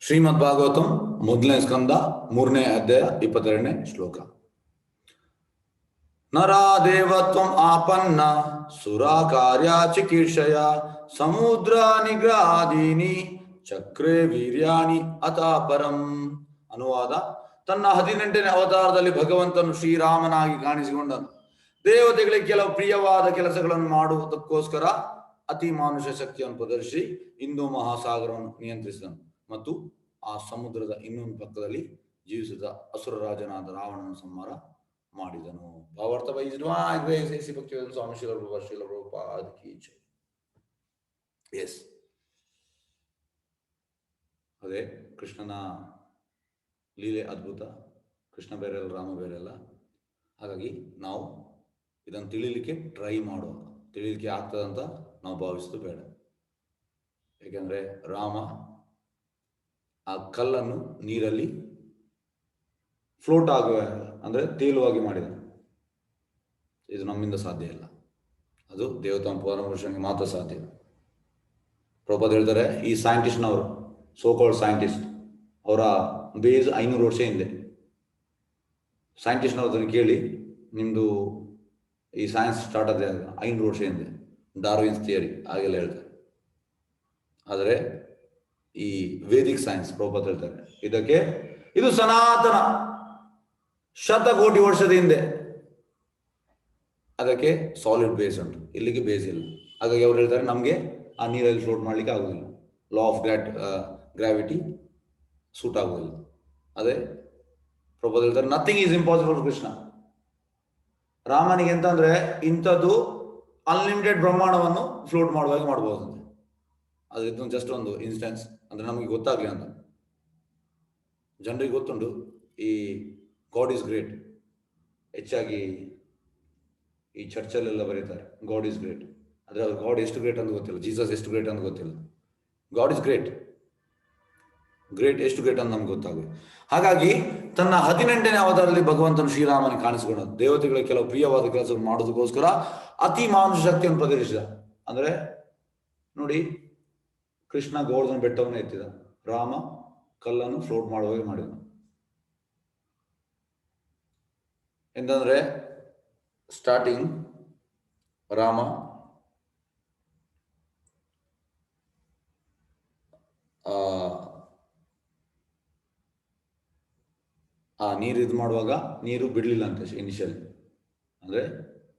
ಶ್ರೀಮದ್ ಭಾಗವತಂ ಮೊದಲನೇ ಸ್ಕಂದ 3ನೇ ಅಧ್ಯಾಯ 22ನೇ ಶ್ಲೋಕ. ನರಾದೇವತ್ವಂ ಆಪನ್ನ ಸುರಾ ಕಾರ್ಯ ಚಿಕೀರ್ಷಯ ಸಮುದ್ರ ನಿಗ್ರಹಾದೀನಿ ಚಕ್ರೇ ವೀರ್ಯಾಣಿ ಅತಾಪರಂ. ಅನುವಾದ: ತನ್ನ 18ನೇ ಅವತಾರದಲ್ಲಿ ಭಗವಂತನು ಶ್ರೀರಾಮನಾಗಿ ಕಾಣಿಸಿಕೊಂಡನು. ದೇವತೆಗಳಿಗೆ ಕೆಲವು ಪ್ರಿಯವಾದ ಕೆಲಸಗಳನ್ನು ಮಾಡುವುದಕ್ಕೋಸ್ಕರ ಅತಿ ಮಾನುಷ ಶಕ್ತಿಯನ್ನು ಪ್ರದರ್ಶಿಸಿ ಹಿಂದೂ ಮಹಾಸಾಗರವನ್ನು ನಿಯಂತ್ರಿಸಿದನು ಮತ್ತು ಆ ಸಮುದ್ರದ ಇನ್ನೊಂದು ಪಕ್ಕದಲ್ಲಿ ಜೀವಿಸಿದ ಅಸುರ ರಾಜನಾದ ರಾವಣನ ಸಂಹಾರ ಮಾಡಿದನು. ಭಾವಾರ್ಥ ಸ್ವಾಮಿ ಶ್ರೀಲ ಪ್ರಭುಪಾದ ಕಿ ಜೈ. ಎಸ್, ಅದೇ ಕೃಷ್ಣನ ಲೀಲೆ ಅದ್ಭುತ. ಕೃಷ್ಣ ಬೇರೆಲ್ಲ, ರಾಮ ಬೇರೆಲ್ಲ. ಹಾಗಾಗಿ ನಾವು ಇದನ್ನು ತಿಳಿಲಿಕ್ಕೆ ಟ್ರೈ ಮಾಡುವ, ತಿಳಿಲಿಕ್ಕೆ ಆಗ್ತದಂತ ನಾವು ಭಾವಿಸೋದು ಬೇಡ. ಏಕೆಂದರೆ ರಾಮ ಆ ಕಲ್ಲನ್ನು ನೀರಲ್ಲಿ ಫ್ಲೋಟ್ ಆಗುವ ಅಂದರೆ ತೇಲುವಾಗಿ ಮಾಡಿದ. ಇದು ನಮ್ಮಿಂದ ಸಾಧ್ಯ ಇಲ್ಲ, ಅದು ದೇವತಾ ಪರಮಪುರುಷನಿಗೆ ಮಾತ್ರ ಸಾಧ್ಯ. ಪ್ರಭುಪಾದ ಹೇಳ್ತಾರೆ, ಈ ಸೈಂಟಿಸ್ಟ್ನವರು, ಸೋಕಾಲ್ಡ್ ಸೈಂಟಿಸ್ಟ್, ಅವರ ಬೇಸ್ 500 ವರ್ಷ ಹಿಂದೆ. ಸೈಂಟಿಸ್ಟ್ನವ್ರದನ್ನು ಕೇಳಿ, ನಿಮ್ಮದು ಈ ಸೈನ್ಸ್ ಸ್ಟಾರ್ಟ್ ಆದ 500 ವರ್ಷ ಹಿಂದೆ, ಡಾರ್ವಿನ್ಸ್ ಥಿಯರಿ ಹಾಗೆಲ್ಲ ಹೇಳ್ತಾರೆ. ಆದರೆ ಈ ವೇದಿಕ್ ಸೈನ್ಸ್, ಪ್ರಭುಪಾದ ಹೇಳ್ತಾರೆ, ಇದು ಸನಾತನ ಶತಕೋಟಿ ವರ್ಷದ ಹಿಂದೆ, ಅದಕ್ಕೆ ಸಾಲಿಡ್ ಬೇಸ್ ಉಂಟು, ಇಲ್ಲಿಗೆ ಬೇಸ್ ಇಲ್ಲ. ಹಾಗಾಗಿ ಅವ್ರು ಹೇಳ್ತಾರೆ, ನಮಗೆ ಆ ನೀರಲ್ಲಿ ಫ್ಲೋಟ್ ಮಾಡ್ಲಿಕ್ಕೆ ಆಗುದಿಲ್ಲ, ಲಾ ಆಫ್ ಗ್ರಾವಿಟಿ ಸೂಟ್ ಆಗುದಿಲ್ಲ. ಅದೇ ಪ್ರಭುಪಾದ ಹೇಳ್ತಾರೆ, nothing is impossible for Krishna. ರಾಮನಿಗೆ ಎಂತ ಅಂದ್ರೆ, ಇಂಥದ್ದು ಅನ್ಲಿಮಿಟೆಡ್ ಬ್ರಹ್ಮಾಂಡವನ್ನು ಫ್ಲೋಟ್ ಮಾಡುವಾಗ ಮಾಡಬಹುದು. ಅದು ಇದು ಜಸ್ಟ್ ಒಂದು ಇನ್ಸ್ಟೆನ್ಸ್, ಅಂದ್ರೆ ನಮಗೆ ಗೊತ್ತಾಗ್ಲಿ ಅಂತ. ಜನರಿಗೆ ಗೊತ್ತುಂಟು ಈ ಗಾಡ್ ಈಸ್ ಗ್ರೇಟ್. ಹೆಚ್ಚಾಗಿ ಈ ಚರ್ಚಲ್ಲೆಲ್ಲ ಬರೀತಾರೆ ಗಾಡ್ ಈಸ್ ಗ್ರೇಟ್. ಆದರೆ ಅದು ಗಾಡ್ ಎಷ್ಟು ಗ್ರೇಟ್ ಅಂತ ಗೊತ್ತಿಲ್ಲ, ಜೀಸಸ್ ಎಷ್ಟು ಗ್ರೇಟ್ ಅಂತ ಗೊತ್ತಿಲ್ಲ. ಗಾಡ್ ಇಸ್ ಗ್ರೇಟ್, ಎಷ್ಟು ಗ್ರೇಟ್ ಅಂತ ನಮ್ಗೆ ಗೊತ್ತಾಗುತ್ತೆ. ಹಾಗಾಗಿ ತನ್ನ 18ನೇ ಅವತಾರದಲ್ಲಿ ಭಗವಂತನು ಶ್ರೀರಾಮನ ಕಾಣಿಸಿಕೊಂಡನು. ದೇವತೆಗಳಿಗೆ ಕೆಲವು ಪ್ರಿಯವಾದ ಕೆಲಸವನ್ನು ಮಾಡೋದಕ್ಕೋಸ್ಕರ ಅತಿ ಮಾನುಷ ಶಕ್ತಿಯನ್ನು ಪ್ರದರ್ಶಿಸಿದ. ಅಂದ್ರೆ ನೋಡಿ, ಕೃಷ್ಣ ಗೋವರ್ಧನ ಬೆಟ್ಟವನ್ನು ಎತ್ತಿದ, ರಾಮ ಕಲ್ಲನ್ನು ಫ್ಲೋಟ್ ಮಾಡುವಾಗ ಮಾಡಿದ. ಎಂತಂದ್ರೆ ಸ್ಟಾರ್ಟಿಂಗ್ ರಾಮ ಆ ನೀರು ಇದು ಮಾಡುವಾಗ ನೀರು ಬಿಡ್ಲಿಲ್ಲ ಅಂತ ಇನಿಷಿಯಲ್, ಅಂದ್ರೆ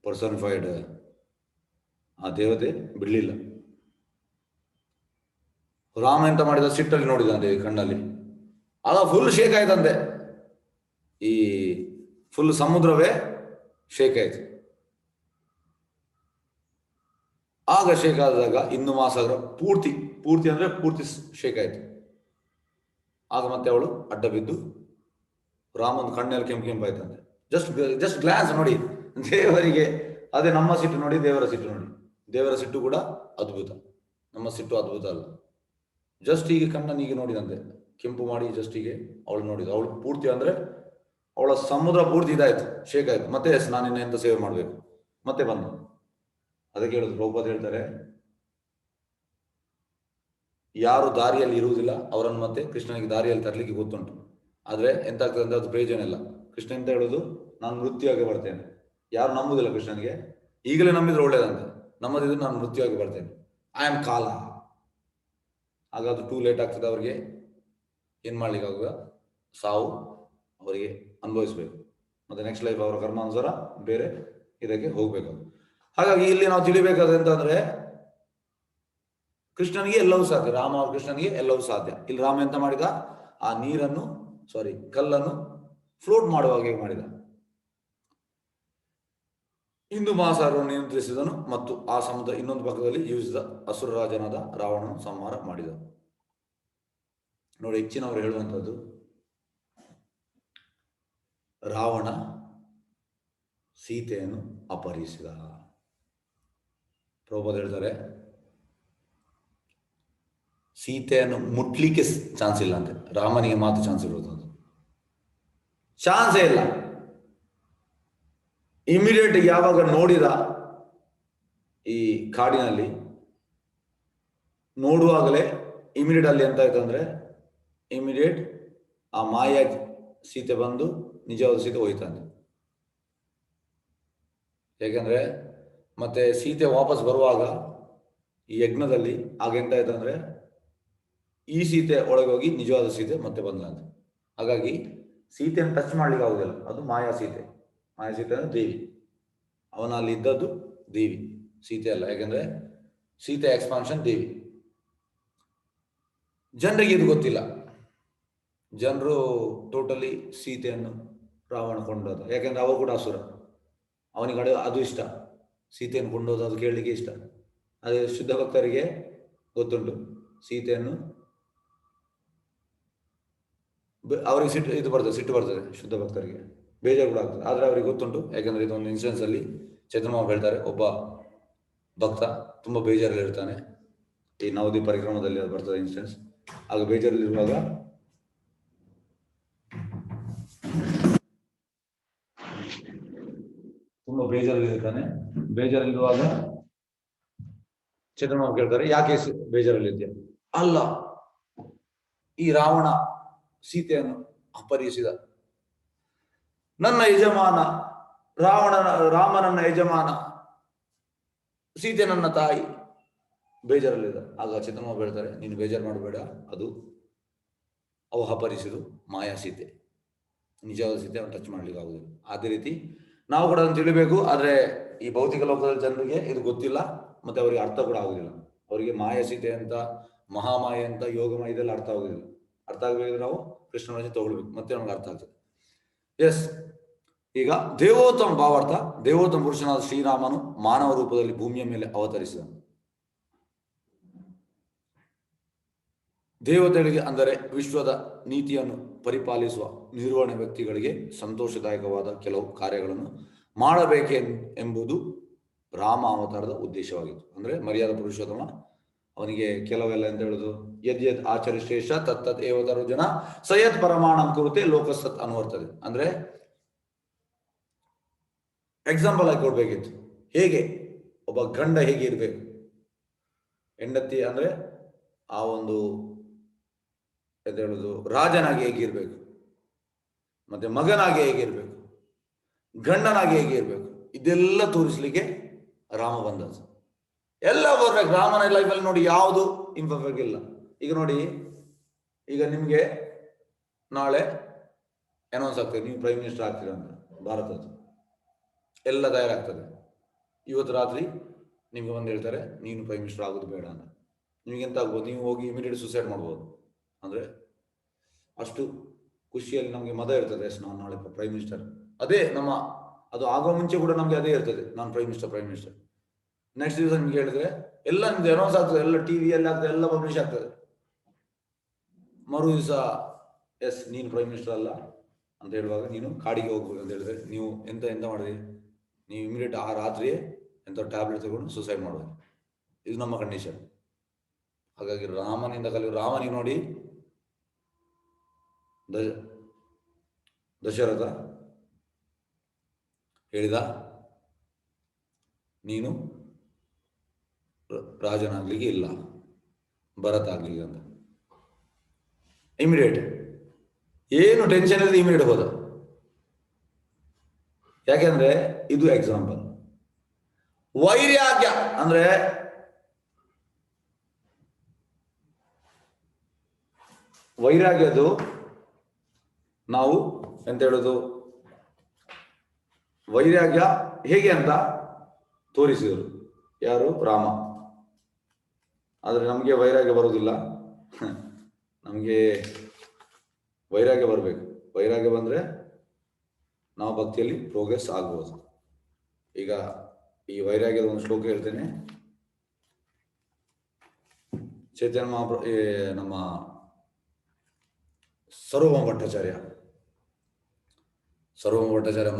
ಪರ್ಸನಿಫೈಡ್ ಆ ದೇವತೆ ಬಿಡ್ಲಿಲ್ಲ. ರಾಮ ಎಂತ ಮಾಡಿದ, ಸಿಟ್ಟಲ್ಲಿ ನೋಡಿದಂತೆ ಕಣ್ಣಲ್ಲಿ, ಆಗ ಫುಲ್ ಶೇಕ್ ಆಯ್ತಂತೆ. ಈ ಫುಲ್ ಸಮುದ್ರವೇ ಶೇಕ್ ಆಯ್ತು. ಆಗ ಶೇಕ್ ಆದಾಗ ಹಿಂದೂ ಮಹಾಸಾಗರ ಪೂರ್ತಿ ಅಂದ್ರೆ ಪೂರ್ತಿ ಶೇಕ್ ಆಯ್ತು. ಆಗ ಮತ್ತೆ ಅವಳು ಅಡ್ಡ ಬಿದ್ದು ರಾಮನ ಕಣ್ಣಲ್ಲಿ ಕೆಂಪಾಯ್ತಂತೆ. ಜಸ್ಟ್ ಗ್ಲಾನ್ಸ್ ನೋಡಿ ದೇವರಿಗೆ. ಅದೇ ನಮ್ಮ ಸಿಟ್ಟು ನೋಡಿ, ದೇವರ ಸಿಟ್ಟು ನೋಡಿ. ದೇವರ ಸಿಟ್ಟು ಕೂಡ ಅದ್ಭುತ, ನಮ್ಮ ಸಿಟ್ಟು ಅದ್ಭುತ ಅಲ್ಲ. ಜಸ್ಟ್ ಹೀಗೆ ಕಣ್ಣನೀಗೆ ನೋಡಿದಂತೆ, ಕೆಂಪು ಮಾಡಿ ಜಸ್ಟ್ ಹೀಗೆ ಅವಳು ನೋಡಿದ. ಅವಳು ಪೂರ್ತಿ ಅಂದ್ರೆ ಅವಳ ಸಮುದ್ರ ಪೂರ್ತಿ ಇದಾಯ್ತು, ಶೇಕ್ ಆಯ್ತು. ಮತ್ತೆ ನಾನು ಇನ್ನ ಎಂತ ಸೇವೆ ಮಾಡ್ಬೇಕು, ಮತ್ತೆ ಬಂದು ಅದಕ್ಕೆ ಹೇಳುದು. ಪ್ರಭುಪಾದ ಹೇಳ್ತಾರೆ, ಯಾರು ದಾರಿಯಲ್ಲಿ ಇರುವುದಿಲ್ಲ ಅವರನ್ನು ಮತ್ತೆ ಕೃಷ್ಣನಿಗೆ ದಾರಿಯಲ್ಲಿ ತರಲಿಕ್ಕೆ ಗೊತ್ತುಂಟು. ಆದ್ರೆ ಎಂತ ಆಗ್ತದೆ ಅಂದ್ರೆ ಅದು ಪ್ರಯೋಜನ ಇಲ್ಲ. ಕೃಷ್ಣ ಎಂತ ಹೇಳುದು, ನಾನು ಮೃತ್ಯುವಾಗಿ ಬರ್ತೇನೆ. ಯಾರು ನಂಬುದಿಲ್ಲ ಕೃಷ್ಣನಿಗೆ, ಈಗಲೇ ನಂಬಿದ್ರೆ ಒಳ್ಳೇದಂತ. ನಮ್ಮದಿದ್ರೆ ನಾನು ಮೃತ್ಯುವಾಗಿ ಬರ್ತೇನೆ, ಐ ಆಮ್ ಕಾಲ. ಆಗ ಅದು ಟೂ ಲೇಟ್ ಆಗ್ತದೆ. ಅವರಿಗೆ ಏನ್ ಮಾಡ್ಲಿಕ್ಕೆ ಆಗುವ, ಸಾವು ಅವರಿಗೆ ಅನುಭವಿಸ್ಬೇಕು. ಮತ್ತೆ ನೆಕ್ಸ್ಟ್ ಲೈಫ್ ಅವರ ಕರ್ಮಾನುಸಾರ ಬೇರೆ ಇದಕ್ಕೆ ಹೋಗ್ಬೇಕು. ಹಾಗಾಗಿ ಇಲ್ಲಿ ನಾವು ತಿಳಿಬೇಕಾದ್ರೆ ಅಂತಂದ್ರೆ, ಕೃಷ್ಣನಿಗೆ ಎಲ್ಲವೂ ಸಾಧ್ಯ, ರಾಮ ಕೃಷ್ಣನಿಗೆ ಎಲ್ಲವೂ ಸಾಧ್ಯ. ಇಲ್ಲಿ ರಾಮ ಎಂತ ಮಾಡಿದ, ಆ ಕಲ್ಲನ್ನು ಫ್ಲೋಟ್ ಮಾಡುವಾಗ ಮಾಡಿದ. ಹಿಂದೂ ಮಹಾಸಾಗರವನ್ನು ನಿಯಂತ್ರಿಸಿದನು ಮತ್ತು ಆ ಸಮುದ್ರ ಇನ್ನೊಂದು ಪಕ್ಕದಲ್ಲಿ ಜೀವಿಸಿದ ಅಸುರ ರಾಜನಾದ ರಾವಣನ ಸಂಹಾರ ಮಾಡಿದ. ನೋಡಿ, ಹೆಚ್ಚಿನವರು ಹೇಳುವಂಥದ್ದು, ರಾವಣ ಸೀತೆಯನ್ನು ಅಪಹರಿಸಿದ. ಪ್ರಭುಪಾದ ಹೇಳ್ತಾರೆ, ಸೀತೆಯನ್ನು ಮುಟ್ಲಿಕ್ಕೆ ಚಾನ್ಸ್ ಇಲ್ಲ ಅಂತೆ, ರಾಮನಿಗೆ ಮಾತ್ರ ಚಾನ್ಸ್ ಇರುವುದು. ಚಾನ್ಸೇ ಇಲ್ಲ. ಇಮಿಡಿಯೇಟ್ ಯಾವಾಗ ನೋಡಿದ ಈ ಕಾಡಿನಲ್ಲಿ, ನೋಡುವಾಗಲೇ ಇಮಿಡಿಯೇಟ್ ಅಲ್ಲಿ ಎಂತ ಆಯ್ತು ಅಂದ್ರೆ, ಇಮಿಡಿಯೇಟ್ ಆ ಮಾಯ ಸೀತೆ ಬಂದು ನಿಜವಾದ ಸೀತೆ ಹೋಯ್ತಾನೆ. ಯಾಕೆಂದ್ರೆ ಮತ್ತೆ ಸೀತೆ ವಾಪಸ್ ಬರುವಾಗ ಈ ಯಜ್ಞದಲ್ಲಿ ಎಂತ ಆಯ್ತಂದ್ರೆ ಈ ಸೀತೆ ಒಳಗೆ ಹೋಗಿ ನಿಜವಾದ ಸೀತೆ ಮತ್ತೆ ಬಂದಂತ. ಹಾಗಾಗಿ ಸೀತೆಯನ್ನು ಟಚ್ ಮಾಡ್ಲಿಕ್ಕೆ ಆಗುದಿಲ್ಲ, ಅದು ಮಾಯಾ ಸೀತೆ. ಮಾಯಾ ಸೀತೆ ಅಂದ್ರೆ ದೇವಿ, ಅವನ ಅಲ್ಲಿ ಇದ್ದದ್ದು ದೇವಿ, ಸೀತೆ ಅಲ್ಲ. ಯಾಕೆಂದ್ರೆ ಸೀತೆ ಎಕ್ಸ್ಪಾನ್ಷನ್ ದೇವಿ. ಜನರಿಗೆ ಇದು ಗೊತ್ತಿಲ್ಲ. ಜನರು ಟೋಟಲಿ ಸೀತೆಯನ್ನು ರಾವಣ ಕೊಂಡೋದ. ಯಾಕೆಂದ್ರೆ ಅವ ಕೂಡ ಅಸುರ, ಅವನಿಗೆ ಅದು ಇಷ್ಟ, ಸೀತೆಯನ್ನು ಕೊಂಡೋದು ಅದು ಕೇಳಲಿಕ್ಕೆ ಇಷ್ಟ. ಅದೇ ಶುದ್ಧ ಭಕ್ತರಿಗೆ ಗೊತ್ತುಂಟು, ಸೀತೆಯನ್ನು ಅವರಿಗೆ ಸಿಟ್ಟು ಬರ್ತದೆ ಶುದ್ಧ ಭಕ್ತರಿಗೆ, ಬೇಜಾರು ಕೂಡ ಆಗ್ತದೆ. ಆದ್ರೆ ಅವರಿಗೆ ಗೊತ್ತುಂಟು, ಯಾಕಂದ್ರೆ ಇದೊಂದು ಇನ್ಸಿಡೆನ್ಸ್ ಅಲ್ಲಿ ಚಂದ್ರಮಾವ ಹೇಳ್ತಾರೆ, ಒಬ್ಬ ಭಕ್ತ ತುಂಬಾ ಬೇಜಾರಲ್ಲಿ ಇರ್ತಾನೆ. ಈ ನವದಿ ಪರಿಕ್ರಮದಲ್ಲಿ ಅದು ಬರ್ತದೆ ಇನ್ಸಿಡೆನ್ಸ್. ಆಗ ಬೇಜಾರಲ್ಲಿರುವಾಗ ತುಂಬಾ ಬೇಜಾರಲ್ಲಿರುವಾಗ ಚಂದ್ರಮಾವ ಕೇಳ್ತಾರೆ, ಯಾಕೆ ಬೇಜಾರಲ್ಲಿದ್ಯಾ? ಅಲ್ಲ, ಈ ರಾವಣ ಸೀತೆಯನ್ನು ಅಪಹರಿಸಿದ, ನನ್ನ ಯಜಮಾನ ರಾಮನನ್ನ ಯಜಮಾನ, ಸೀತೆ ನನ್ನ ತಾಯಿ, ಬೇಜಾರಲ್ಲಿದ್ದ. ಆಗ ಚಂದ್ರಮಾವ ಹೇಳ್ತಾರೆ, ನೀನು ಬೇಜಾರು ಮಾಡಬೇಡ, ಅದು ಅವು ಅಪಹರಿಸಿದು ಮಾಯಾ ಸೀತೆ, ನಿಜವಾದ ಸೀತೆ ಅವನು ಟಚ್ ಮಾಡ್ಲಿಕ್ಕೆ ಆಗುದಿಲ್ಲ. ಅದೇ ರೀತಿ ನಾವು ಕೂಡ ಅದನ್ನು ತಿಳಿಬೇಕು. ಆದ್ರೆ ಈ ಭೌತಿಕ ಲೋಕದ ಜನರಿಗೆ ಇದು ಗೊತ್ತಿಲ್ಲ, ಮತ್ತೆ ಅವರಿಗೆ ಅರ್ಥ ಕೂಡ ಆಗುದಿಲ್ಲ. ಅವರಿಗೆ ಮಾಯಾ ಸೀತೆ ಅಂತ, ಮಹಾಮಾಯ ಅಂತ, ಯೋಗಮಾಯ ಇದೆಲ್ಲ ಅರ್ಥ ಆಗುದಿಲ್ಲ. ಅರ್ಥ ಆಗಬೇಕಿದ್ರೆ ನಾವು ಕೃಷ್ಣರಾಜ ತಗೊಳ್ಬೇಕು, ಮತ್ತೆ ನಮ್ಗೆ ಅರ್ಥ ಆಗ್ತದೆ. ಎಸ್, ಈಗ ದೇವೋತ್ತಮ ಭಾವಾರ್ಥ, ದೇವೋತ್ತಮ ಪುರುಷನಾದ ಶ್ರೀರಾಮನು ಮಾನವ ರೂಪದಲ್ಲಿ ಭೂಮಿಯ ಮೇಲೆ ಅವತರಿಸಿದನು. ದೇವತೆಗಳಿಗೆ ಅಂದರೆ ವಿಶ್ವದ ನೀತಿಯನ್ನು ಪರಿಪಾಲಿಸುವ ನಿರ್ವಹಣೆ ವ್ಯಕ್ತಿಗಳಿಗೆ ಸಂತೋಷದಾಯಕವಾದ ಕೆಲವು ಕಾರ್ಯಗಳನ್ನು ಮಾಡಬೇಕೆ ಎಂಬುದು ರಾಮ ಅವತಾರದ ಉದ್ದೇಶವಾಗಿತ್ತು. ಅಂದ್ರೆ ಮರ್ಯಾದ ಪುರುಷೋತ್ತಮ ಅವನಿಗೆ ಕೆಲವೆಲ್ಲ ಎಂತ ಹೇಳುದು, ಯದ್ ಆಚರಿಶ್ರೇಷ ತತ್ತತ್ ಏವತರು ಜನ ಸಯತ್ ಪರಮಾಣಂ ಕುರುತೆ ಲೋಕಸತ್ ಅನ್ವರ್ತದೆ. ಅಂದ್ರೆ ಎಕ್ಸಾಂಪಲ್ ಆಗಿ ಕೊಡ್ಬೇಕಿತ್ತು, ಹೇಗೆ ಒಬ್ಬ ಗಂಡ ಹೇಗೆ ಇರ್ಬೇಕು, ಹೆಂಡತಿ ಅಂದ್ರೆ ಆ ಒಂದು ಎಂತ ಹೇಳುದು ರಾಜನಾಗಿ ಹೇಗಿರ್ಬೇಕು, ಮತ್ತೆ ಮಗನಾಗಿ ಹೇಗಿರ್ಬೇಕು, ಗಂಡನಾಗಿ ಹೇಗಿರ್ಬೇಕು, ಇದೆಲ್ಲ ತೋರಿಸ್ಲಿಕ್ಕೆ ರಾಮ ಬಂದದ್ದು. ಎಲ್ಲ ಬರ್ಬೇಕು. ರಾಮನ ಲೈಫಲ್ಲಿ ನೋಡಿ ಯಾವುದು ಇಂಪರ್ಫೆಕ್ಟ್ ಇಲ್ಲ. ಈಗ ನೋಡಿ, ಈಗ ನಿಮ್ಗೆ ನಾಳೆ ಅನೌನ್ಸ್ ಆಗ್ತದೆ ನೀವು ಪ್ರೈಮ್ ಮಿನಿಸ್ಟರ್ ಆಗ್ತೀರ ಅಂತ, ಭಾರತದ ಎಲ್ಲ ತಯಾರಾಗ್ತದೆ. ಇವತ್ತು ರಾತ್ರಿ ನಿಮ್ಗೆ ಬಂದು ಹೇಳ್ತಾರೆ ನೀನು ಪ್ರೈಮ್ ಮಿನಿಸ್ಟರ್ ಆಗೋದು ಬೇಡ ಅಂತ. ನಿಮ್ಗೆ ಎಂತ ಆಗ್ಬೋದು, ನೀವು ಹೋಗಿ ಇಮಿಡಿಯೇಟ್ ಸುಸೈಡ್ ಮಾಡ್ಬೋದು. ಅಂದ್ರೆ ಅಷ್ಟು ಖುಷಿಯಲ್ಲಿ ನಮ್ಗೆ ಮದ ಇರ್ತದೆ, ನಾನು ನಾಳೆ ಪ್ರೈಮ್ ಮಿನಿಸ್ಟರ್. ಅದೇ ಅದು ಆಗೋ ಮುಂಚೆ ಕೂಡ ನಮ್ಗೆ ಅದೇ ಇರ್ತದೆ, ನಾನು ಪ್ರೈಮ್ ಮಿನಿಸ್ಟರ್. ನೆಕ್ಸ್ಟ್ ದಿವಸ ನಿಮ್ಗೆ ಹೇಳಿದ್ರೆ ಎಲ್ಲ ನಿಮ್ದು ಅನೌನ್ಸ್ ಆಗ್ತದೆ, ಎಲ್ಲ ಟಿವಿಯಲ್ಲಿ ಆಗ್ತದೆ, ಎಲ್ಲ ಪಬ್ಲಿಷ್ ಆಗ್ತದೆ. ಮರು ದಿವಸ ಎಸ್ ನೀನು ಪ್ರೈಮ್ ಮಿನಿಸ್ಟರ್ ಅಲ್ಲ ಅಂತ ಹೇಳುವಾಗ ನೀನು ಕಾಡಿಗೆ ಹೋಗ್ಬೇಕು ಅಂತ ಹೇಳಿದ್ರೆ ನೀವು ಎಂತ ಮಾಡಿದ್ರಿ, ನೀವು ಇಮಿಡಿಯೇಟ್ ಆ ರಾತ್ರಿಯೇ ಎಂತ ಟ್ಯಾಬ್ಲೆಟ್ ತಗೊಂಡು ಸುಸೈಡ್ ಮಾಡೋದು. ಇದು ನಮ್ಮ ಕಂಡೀಷನ್. ಹಾಗಾಗಿ ರಾಮನಿಂದ ರಾಮನಿಗೆ ನೋಡಿ ದಶರಥ ಹೇಳಿದ, ನೀನು ರಾಜನಾಗ್ಲಿಕ್ಕೆ ಇಲ್ಲ, ಭರತ ಆಗ್ಲಿಕ್ಕೆ ಅಂತ. ಇಮಿಡಿಯೇಟ್ ಏನು ಟೆನ್ಷನ್ ಇಲ್ಲದೆ ಇಮಿಡಿಯೇಟ್ ಹೋದ. ಯಾಕೆಂದ್ರೆ ಇದು ಎಕ್ಸಾಂಪಲ್. ವೈರಾಗ್ಯ ಅಂದ್ರೆ ವೈರಾಗ್ಯದು ನಾವು ಎಂತ ಹೇಳುದು, ವೈರಾಗ್ಯ ಹೇಗೆ ಅಂತ ತೋರಿಸಿದರು ಯಾರು, ರಾಮ. ಆದ್ರೆ ನಮಗೆ ವೈರಾಗ್ಯ ಬರುವುದಿಲ್ಲ. ನಮಗೆ ವೈರಾಗ್ಯ ಬರಬೇಕು. ವೈರಾಗ್ಯ ಬಂದ್ರೆ ನಾವು ಭಕ್ತಿಯಲ್ಲಿ ಪ್ರೋಗ್ರೆಸ್ ಆಗ್ಬೋದು. ಈಗ ಈ ವೈರಾಗ್ಯದ ಒಂದು ಶ್ಲೋಕ ಹೇಳ್ತೇನೆ. ಚೈತನ್ಯ ಮಹಾಪ್ರಭು, ನಮ್ಮ ಸರ್ವಭೌಮ ಭಟ್ಟಾಚಾರ್ಯ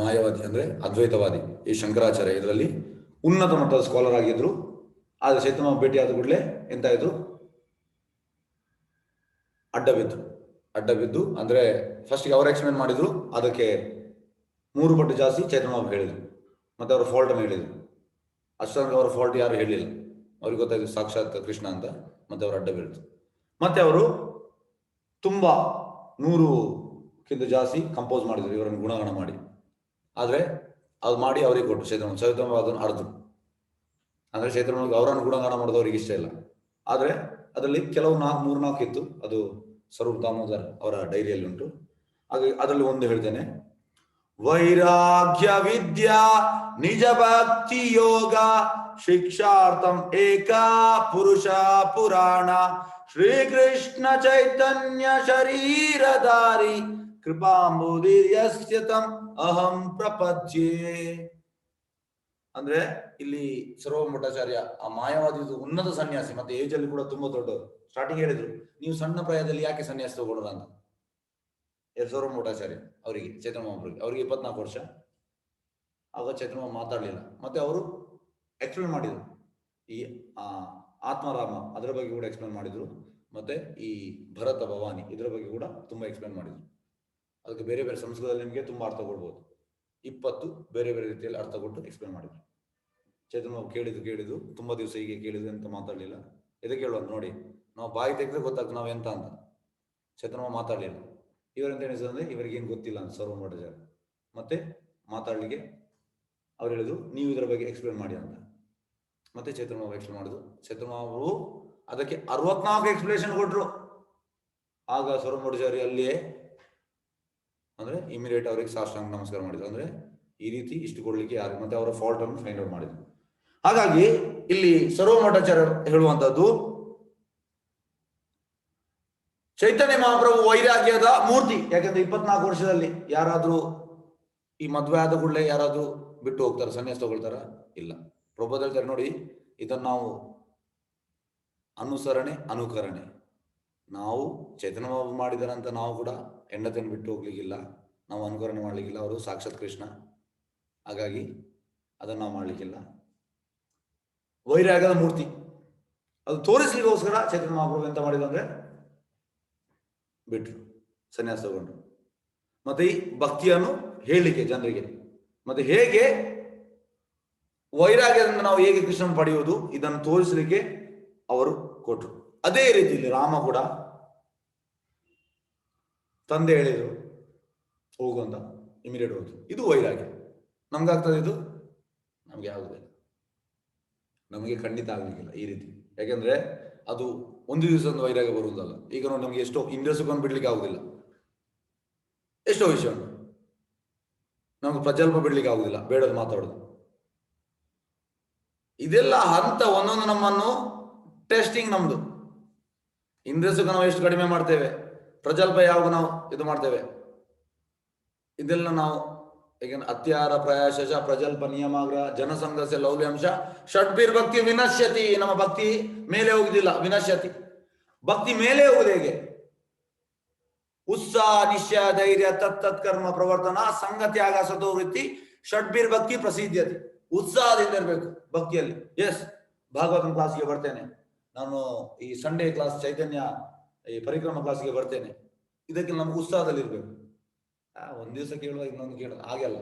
ಮಾಯಾವಾದಿ ಅಂದ್ರೆ ಅದ್ವೈತವಾದಿ. ಈ ಶಂಕರಾಚಾರ್ಯ ಇದರಲ್ಲಿ ಉನ್ನತ ಮಟ್ಟದ ಸ್ಕಾಲರ್ ಆಗಿದ್ರು. ಆದ್ರೆ ಚೈತನ್ಯ ಭೇಟಿ ಆದ ಕೂಡಲೇ ಎಂತಾಯ್ತು, ಅಡ್ಡ ಬಿದ್ದು ಅಂದ್ರೆ ಫಸ್ಟ್ಗೆ ಅವ್ರು ಎಕ್ಸ್ಪ್ಲೇನ್ ಮಾಡಿದ್ರು, ಅದಕ್ಕೆ 3 ಪಟ್ಟು ಜಾಸ್ತಿ ಚೈತನ್ಯ ಹೇಳಿದ್ರು. ಮತ್ತೆ ಅವರ ಫಾಲ್ಟ್ ಅನ್ನು ಹೇಳಿದ್ರು. ಅಷ್ಟೊಂದು ಅವರ ಫಾಲ್ಟ್ ಯಾರು ಹೇಳಿಲ್ಲ. ಅವ್ರಿಗೆ ಗೊತ್ತಾಯ್ತು ಸಾಕ್ಷಾತ್ ಕೃಷ್ಣ ಅಂತ. ಮತ್ತೆ ಅವರು ಅಡ್ಡ ಬೀಳ್ತು. ಮತ್ತೆ ಅವರು ತುಂಬ 100ಕ್ಕಿಂತ ಜಾಸ್ತಿ ಕಂಪೋಸ್ ಮಾಡಿದ್ರು ಇವರನ್ನು ಗುಣಗಾನ ಮಾಡಿ. ಆದರೆ ಅದು ಮಾಡಿ ಅವರಿಗೆ ಕೊಟ್ಟು ಚೈತನ್ಯ ಅದನ್ನು ಅರ್ಧರು. ಅಂದರೆ ಚೈತನ್ಯ ಅವರನ್ನು ಗುಣಗಾನ ಮಾಡೋದು ಅವರಿಗೆ ಇಷ್ಟ ಇಲ್ಲ. ಆದರೆ ಅದರಲ್ಲಿ ಕೆಲವು 3-4 ಇತ್ತು. ಅದು ಸ್ವರೂಪ್ ದಾಮೋದರ್ ಅವರ ಡೈರಿಯಲ್ಲಿ ಉಂಟು. ಹಾಗೆ ಅದರಲ್ಲಿ ಒಂದು ಹೇಳ್ತೇನೆ. ವೈರಾಗ್ಯ ವಿದ್ಯಾ ನಿಜ ಭಕ್ತಿ ಯೋಗ ಶಿಕ್ಷಾರ್ಥಂ ಏಕಾ ಪುರುಷ ಪುರಾಣ ಶ್ರೀಕೃಷ್ಣ ಚೈತನ್ಯ ಶರೀರಧಾರಿ ಕೃಪಾಂಬುಧಿರ್ಯಸ್ಯ ತಂ ಅಹಂ ಪ್ರಪದ್ಯೆ. ಅಂದ್ರೆ ಇಲ್ಲಿ ಸರ್ವಮಠಾಚಾರ್ಯ ಆ ಮಾಯಾವಾದಿ ಉನ್ನತ ಸನ್ಯಾಸಿ, ಮತ್ತೆ ಏಜ್ ಅಲ್ಲಿ ಕೂಡ ತುಂಬಾ ದೊಡ್ಡವರು. ಸ್ಟಾರ್ಟಿಂಗ್ ಹೇಳಿದ್ರು, ನೀವು ಸಣ್ಣ ಪ್ರಾಯದಲ್ಲಿ ಯಾಕೆ ಸನ್ಯಾಸ ತಗೊಳ್ಳೋಣ ಅಂತ. ಸರ್ವಮಠಾಚಾರ್ಯ ಅವರಿಗೆ, ಚೈತನ್ಯ ಮಹಾಪ್ರಭುಗೆ ಅವರಿಗೆ 24 ವರ್ಷ. ಆಗ ಚೈತನ್ಯ ಮಾತಾಡಲಿಲ್ಲ. ಮತ್ತೆ ಅವರು ಎಕ್ಸ್ಪ್ಲೇನ್ ಮಾಡಿದ್ರು, ಈ ಆತ್ಮರಾಮ ಅದರ ಬಗ್ಗೆ ಕೂಡ ಎಕ್ಸ್ಪ್ಲೇನ್ ಮಾಡಿದ್ರು. ಮತ್ತೆ ಈ ಭರತ ಭವಾನಿ ಇದರ ಬಗ್ಗೆ ಕೂಡ ತುಂಬಾ ಎಕ್ಸ್ಪ್ಲೇನ್ ಮಾಡಿದ್ರು. ಅದಕ್ಕೆ ಬೇರೆ ಬೇರೆ ಸಂಸ್ಕೃತದಲ್ಲಿ ನಿಮಗೆ ತುಂಬಾ ಅರ್ಥ ಕೊಡ್ಬೋದು. 20 ಬೇರೆ ಬೇರೆ ರೀತಿಯಲ್ಲಿ ಅರ್ಥ ಕೊಟ್ಟು ಎಕ್ಸ್ಪ್ಲೇನ್ ಮಾಡಿದ್ರು. ಚೈತನ್ಯ ಕೇಳಿದ್ದು ತುಂಬಾ ದಿವಸ ಹೀಗೆ ಕೇಳಿದ್ರು ಅಂತ ಮಾತಾಡಲಿಲ್ಲ. ಇದಕ್ಕೆ ಹೇಳುವಂತ ನೋಡಿ, ನಾವು ಬಾಯಿ ತೆಗೆದ್ರೆ ಗೊತ್ತಾಗ್ತದೆ ನಾವು ಎಂತ ಅಂತ. ಚೈತನ್ಯ ಮಾತಾಡಲಿಲ್ಲ. ಇವರೆಂತ ಎಣಿಸೋದಂದ್ರೆ ಇವರಿಗೇನು ಗೊತ್ತಿಲ್ಲ ಅಂತ ಸರ್ವಮಠಾಚಾರ್ಯ. ಮತ್ತೆ ಮಾತಾಡ್ಲಿಕ್ಕೆ ಅವ್ರು ಹೇಳಿದ್ರು, ನೀವು ಇದರ ಬಗ್ಗೆ ಎಕ್ಸ್ಪ್ಲೇನ್ ಮಾಡಿ ಅಂತ. ಮತ್ತೆ ಚೈತನ್ಯ ಎಕ್ಸ್ಪ್ಲೇನ್ ಮಾಡಿದ್ರು. ಚೈತನ್ಯ ಅವರು ಅದಕ್ಕೆ 64 ಎಕ್ಸ್ಪ್ಲೇಷನ್ ಕೊಟ್ರು. ಆಗ ಸರ್ವಮಠಾಚಾರ್ಯ ಅಲ್ಲಿಯೇ ಅಂದ್ರೆ ಇಮಿಡಿಯೇಟ್ ಅವರಿಗೆ ಸಾಷ್ಟಾಂಗ ನಮಸ್ಕಾರ ಮಾಡಿದ್ರು. ಅಂದ್ರೆ ಈ ರೀತಿ ಇಷ್ಟು ಕೊಡ್ಲಿಕ್ಕೆ ಯಾರು, ಮತ್ತೆ ಅವರ ಫಾಲ್ಟ್ ಅನ್ನು ಫೈಂಡ್ ಔಟ್ ಮಾಡಿದ್ರು. ಹಾಗಾಗಿ ಇಲ್ಲಿ ಸರ್ವಮಠಾಚಾರ್ಯ ಹೇಳುವಂತದ್ದು, ಚೈತನ್ಯ ಮಹಾಪ್ರಭು ವೈರಾಗ್ಯದ ಮೂರ್ತಿ. ಯಾಕಂದ್ರೆ 24 ವರ್ಷದಲ್ಲಿ ಯಾರಾದ್ರೂ ಈ ಮದ್ವೆ ಆದ ಕೂಡಲೇ ಯಾರಾದ್ರೂ ಬಿಟ್ಟು ಹೋಗ್ತಾರ, ಸನ್ಯಾಸ ತಗೊಳ್ತಾರ? ಇಲ್ಲ. ಪ್ರಭುಪಾದ ಹೇಳ್ತಾರೆ ನೋಡಿ, ಇದನ್ನು ನಾವು ಅನುಕರಣೆ ನಾವು ಚೈತನ್ಯ ಮಹಾಪ್ರಭು ಮಾಡಿದಾರಂತ ನಾವು ಕೂಡ ಹೆಂಡತಿಯನ್ನು ಬಿಟ್ಟು ಹೋಗ್ಲಿಕ್ಕಿಲ್ಲ, ನಾವು ಅನುಕರಣೆ ಮಾಡ್ಲಿಕ್ಕಿಲ್ಲ. ಅವರು ಸಾಕ್ಷಾತ್ ಕೃಷ್ಣ, ಹಾಗಾಗಿ ಅದನ್ನು ನಾವು ಮಾಡ್ಲಿಕ್ಕಿಲ್ಲ. ವೈರಾಗ್ಯದ ಮೂರ್ತಿ ಅದು ತೋರಿಸ್ಲಿಕ್ಕೋಸ್ಕರ ಚೈತನ್ಯ ಮಹಾಪ್ರಭು ಎಂತ ಮಾಡಿದ್ರು ಅಂದ್ರೆ ಬಿಟ್ರು, ಸನ್ಯಾಸ ತಗೊಂಡ್ರು. ಮತ್ತೆ ಈ ಭಕ್ತಿಯನ್ನು ಹೇಳಲಿಕ್ಕೆ ಜನರಿಗೆ, ಮತ್ತೆ ಹೇಗೆ ವೈರಾಗ್ಯದಿಂದ ನಾವು ಹೇಗೆ ಕೃಷ್ಣನ ಪಡೆಯುವುದು ಇದನ್ನು ತೋರಿಸಲಿಕ್ಕೆ ಅವರು ಕೊಟ್ಟರು. ಅದೇ ರೀತಿಯಲ್ಲಿ ರಾಮ ಕೂಡ ತಂದೆ ಹೇಳಿದ್ರು ಹೋಗುವಂತ, ಇಮಿಡಿಯೇಟ್ ಹೋದ್ರು. ಇದು ವೈರಾಗ್ಯ. ನಮ್ಗಾಗ್ತದೆ ಇದು? ನಮ್ಗೆ ಆಗುದಿಲ್ಲ, ನಮಗೆ ಖಂಡಿತ ಆಗ್ಲಿಕ್ಕಿಲ್ಲ ಈ ರೀತಿ. ಯಾಕೆಂದ್ರೆ ಅದು ಒಂದು ದಿವಸದ ವೈರಾಗ್ಯ ಬರುವುದಲ್ಲ. ಈಗ ನೋಡಿ, ನಮ್ಗೆ ಎಷ್ಟೋ ಇಂದ್ರಸುಖವನ್ನು ಬಿಡ್ಲಿಕ್ಕೆ ಆಗುದಿಲ್ಲ, ಎಷ್ಟೋ ವಿಷಯ ಉಂಟು. ನಮ್ಗೆ ಪ್ರಜಲ್ಪ ಬಿಡ್ಲಿಕ್ಕೆ ಆಗುದಿಲ್ಲ, ಬೇಡದು ಮಾತಾಡೋದು. ಇದೆಲ್ಲ ಹಂತ ಒಂದೊಂದು ನಮ್ಮನ್ನು ಟೆಸ್ಟಿಂಗ್. ನಮ್ದು ಇಂದ್ರಸುಖ ನಾವು ಎಷ್ಟು ಕಡಿಮೆ ಮಾಡ್ತೇವೆ, ಪ್ರಜಲ್ಪ ಯಾವಾಗ ನಾವು ಇದು ಮಾಡ್ತೇವೆ, ಇದೆಲ್ಲ ನಾವು ಈಗ ಅತ್ಯಾರ ಪ್ರಯಾಶ ಪ್ರಜಲ್ಪ ನಿಯಮಾಗ್ರ ಜನಸಂಘರ್ಷ ಲೌಲ್ಯಾಂಶ ಷಡ್ಬೀರ್ ಭಕ್ತಿ ವಿನಶ್ಯತಿ. ನಮ್ಮ ಭಕ್ತಿ ಮೇಲೆ ಹೋಗುದಿಲ್ಲ, ವಿನಶ್ಯತಿ. ಭಕ್ತಿ ಮೇಲೆ ಹೋಗುದು ಹೇಗೆ? ಉತ್ಸಾಹ ನಿಶ್ಚಯ ಧೈರ್ಯ ತತ್ ಕರ್ಮ ಪ್ರವರ್ತನ ಸಂಗತ್ಯಾಗ ಸತೋವೃತ್ತಿ ಷಡ್ಬೀರ್ ಭಕ್ತಿ ಪ್ರಸಿದ್ಧತೆ. ಉತ್ಸಾಹದಿಂದ ಇರಬೇಕು ಭಕ್ತಿಯಲ್ಲಿ. ಎಸ್, ಭಾಗವತನ ಕ್ಲಾಸ್ಗೆ ಬರ್ತೇನೆ ನಾನು, ಈ ಸಂಡೇ ಕ್ಲಾಸ್ ಚೈತನ್ಯ ಈ ಪರಿಕ್ರಮ ಕ್ಲಾಸ್ಗೆ ಬರ್ತೇನೆ, ಇದಕ್ಕೆ ನಮ್ಗೆ ಉತ್ಸಾಹದಲ್ಲಿ ಇರ್ಬೇಕು. ಒಂದ್ ದಿವಸ ಕೇಳುವ ಇನ್ನೊಂದು ಕೇಳುವ ಹಾಗೆಲ್ಲ.